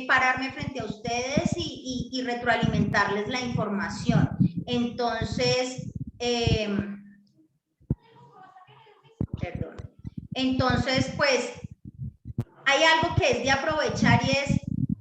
Speaker 1: pararme frente a ustedes y retroalimentarles la información. Entonces, pues, hay algo que es de aprovechar y es,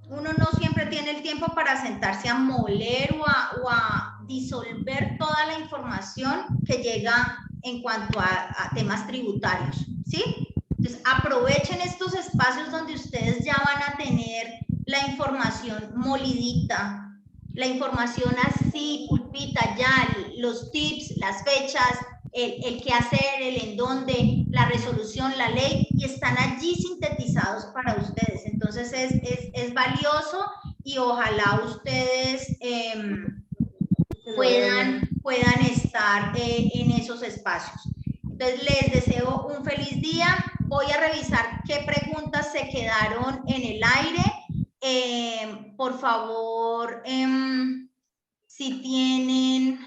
Speaker 1: uno no siempre tiene el tiempo para sentarse a moler o a disolver toda la información que llega en cuanto a temas tributarios, ¿sí? Entonces, aprovechen estos espacios donde ustedes ya van a tener la información molidita, la información así, pulpita, ya, los tips, las fechas, el qué hacer, el en dónde, la resolución, la ley, y están allí sintetizados para ustedes. Entonces es valioso y ojalá ustedes puedan estar en esos espacios. Entonces les deseo un feliz día. Voy a revisar qué preguntas se quedaron en el aire. Por favor, si tienen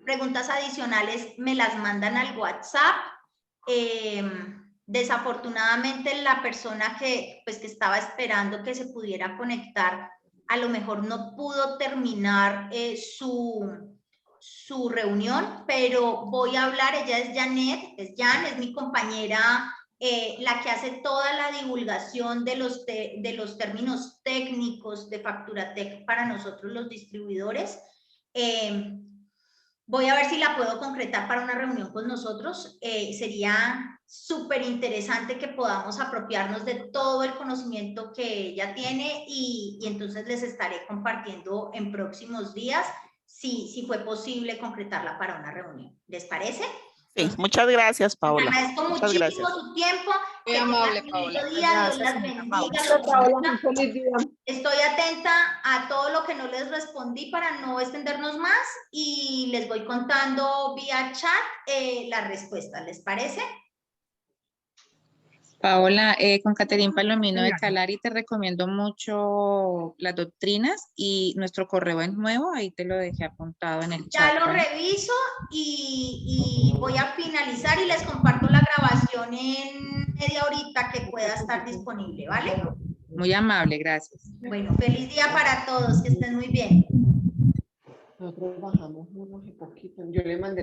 Speaker 1: preguntas adicionales, me las mandan al WhatsApp. Desafortunadamente, la persona que estaba esperando que se pudiera conectar, a lo mejor no pudo terminar su reunión, pero voy a hablar. Ella es Janet, es mi compañera, la que hace toda la divulgación de los términos técnicos de FacturaTech para nosotros los distribuidores. Voy a ver si la puedo concretar para una reunión con nosotros. Sería súper interesante que podamos apropiarnos de todo el conocimiento que ella tiene y entonces les estaré compartiendo en próximos días si fue posible concretarla para una reunión. ¿Les parece?
Speaker 7: Sí, muchas gracias, Paola.
Speaker 1: Les agradezco muchísimo su tiempo.
Speaker 5: Muy amable, Paola.
Speaker 1: Dios las bendiga. Estoy atenta a todo lo que no les respondí para no extendernos más y les voy contando vía chat las respuestas. ¿Les parece?
Speaker 6: Paola, con Caterín Palomino de Calari te recomiendo mucho las doctrinas y nuestro correo es nuevo, ahí te lo dejé apuntado en el chat.
Speaker 1: Ya lo reviso y voy a finalizar y les comparto la grabación en media horita que pueda estar disponible, ¿vale?
Speaker 6: Muy amable, gracias.
Speaker 1: Bueno, feliz día para todos, que estén muy bien.
Speaker 4: Nosotros bajamos unos poquito. Yo le mandé la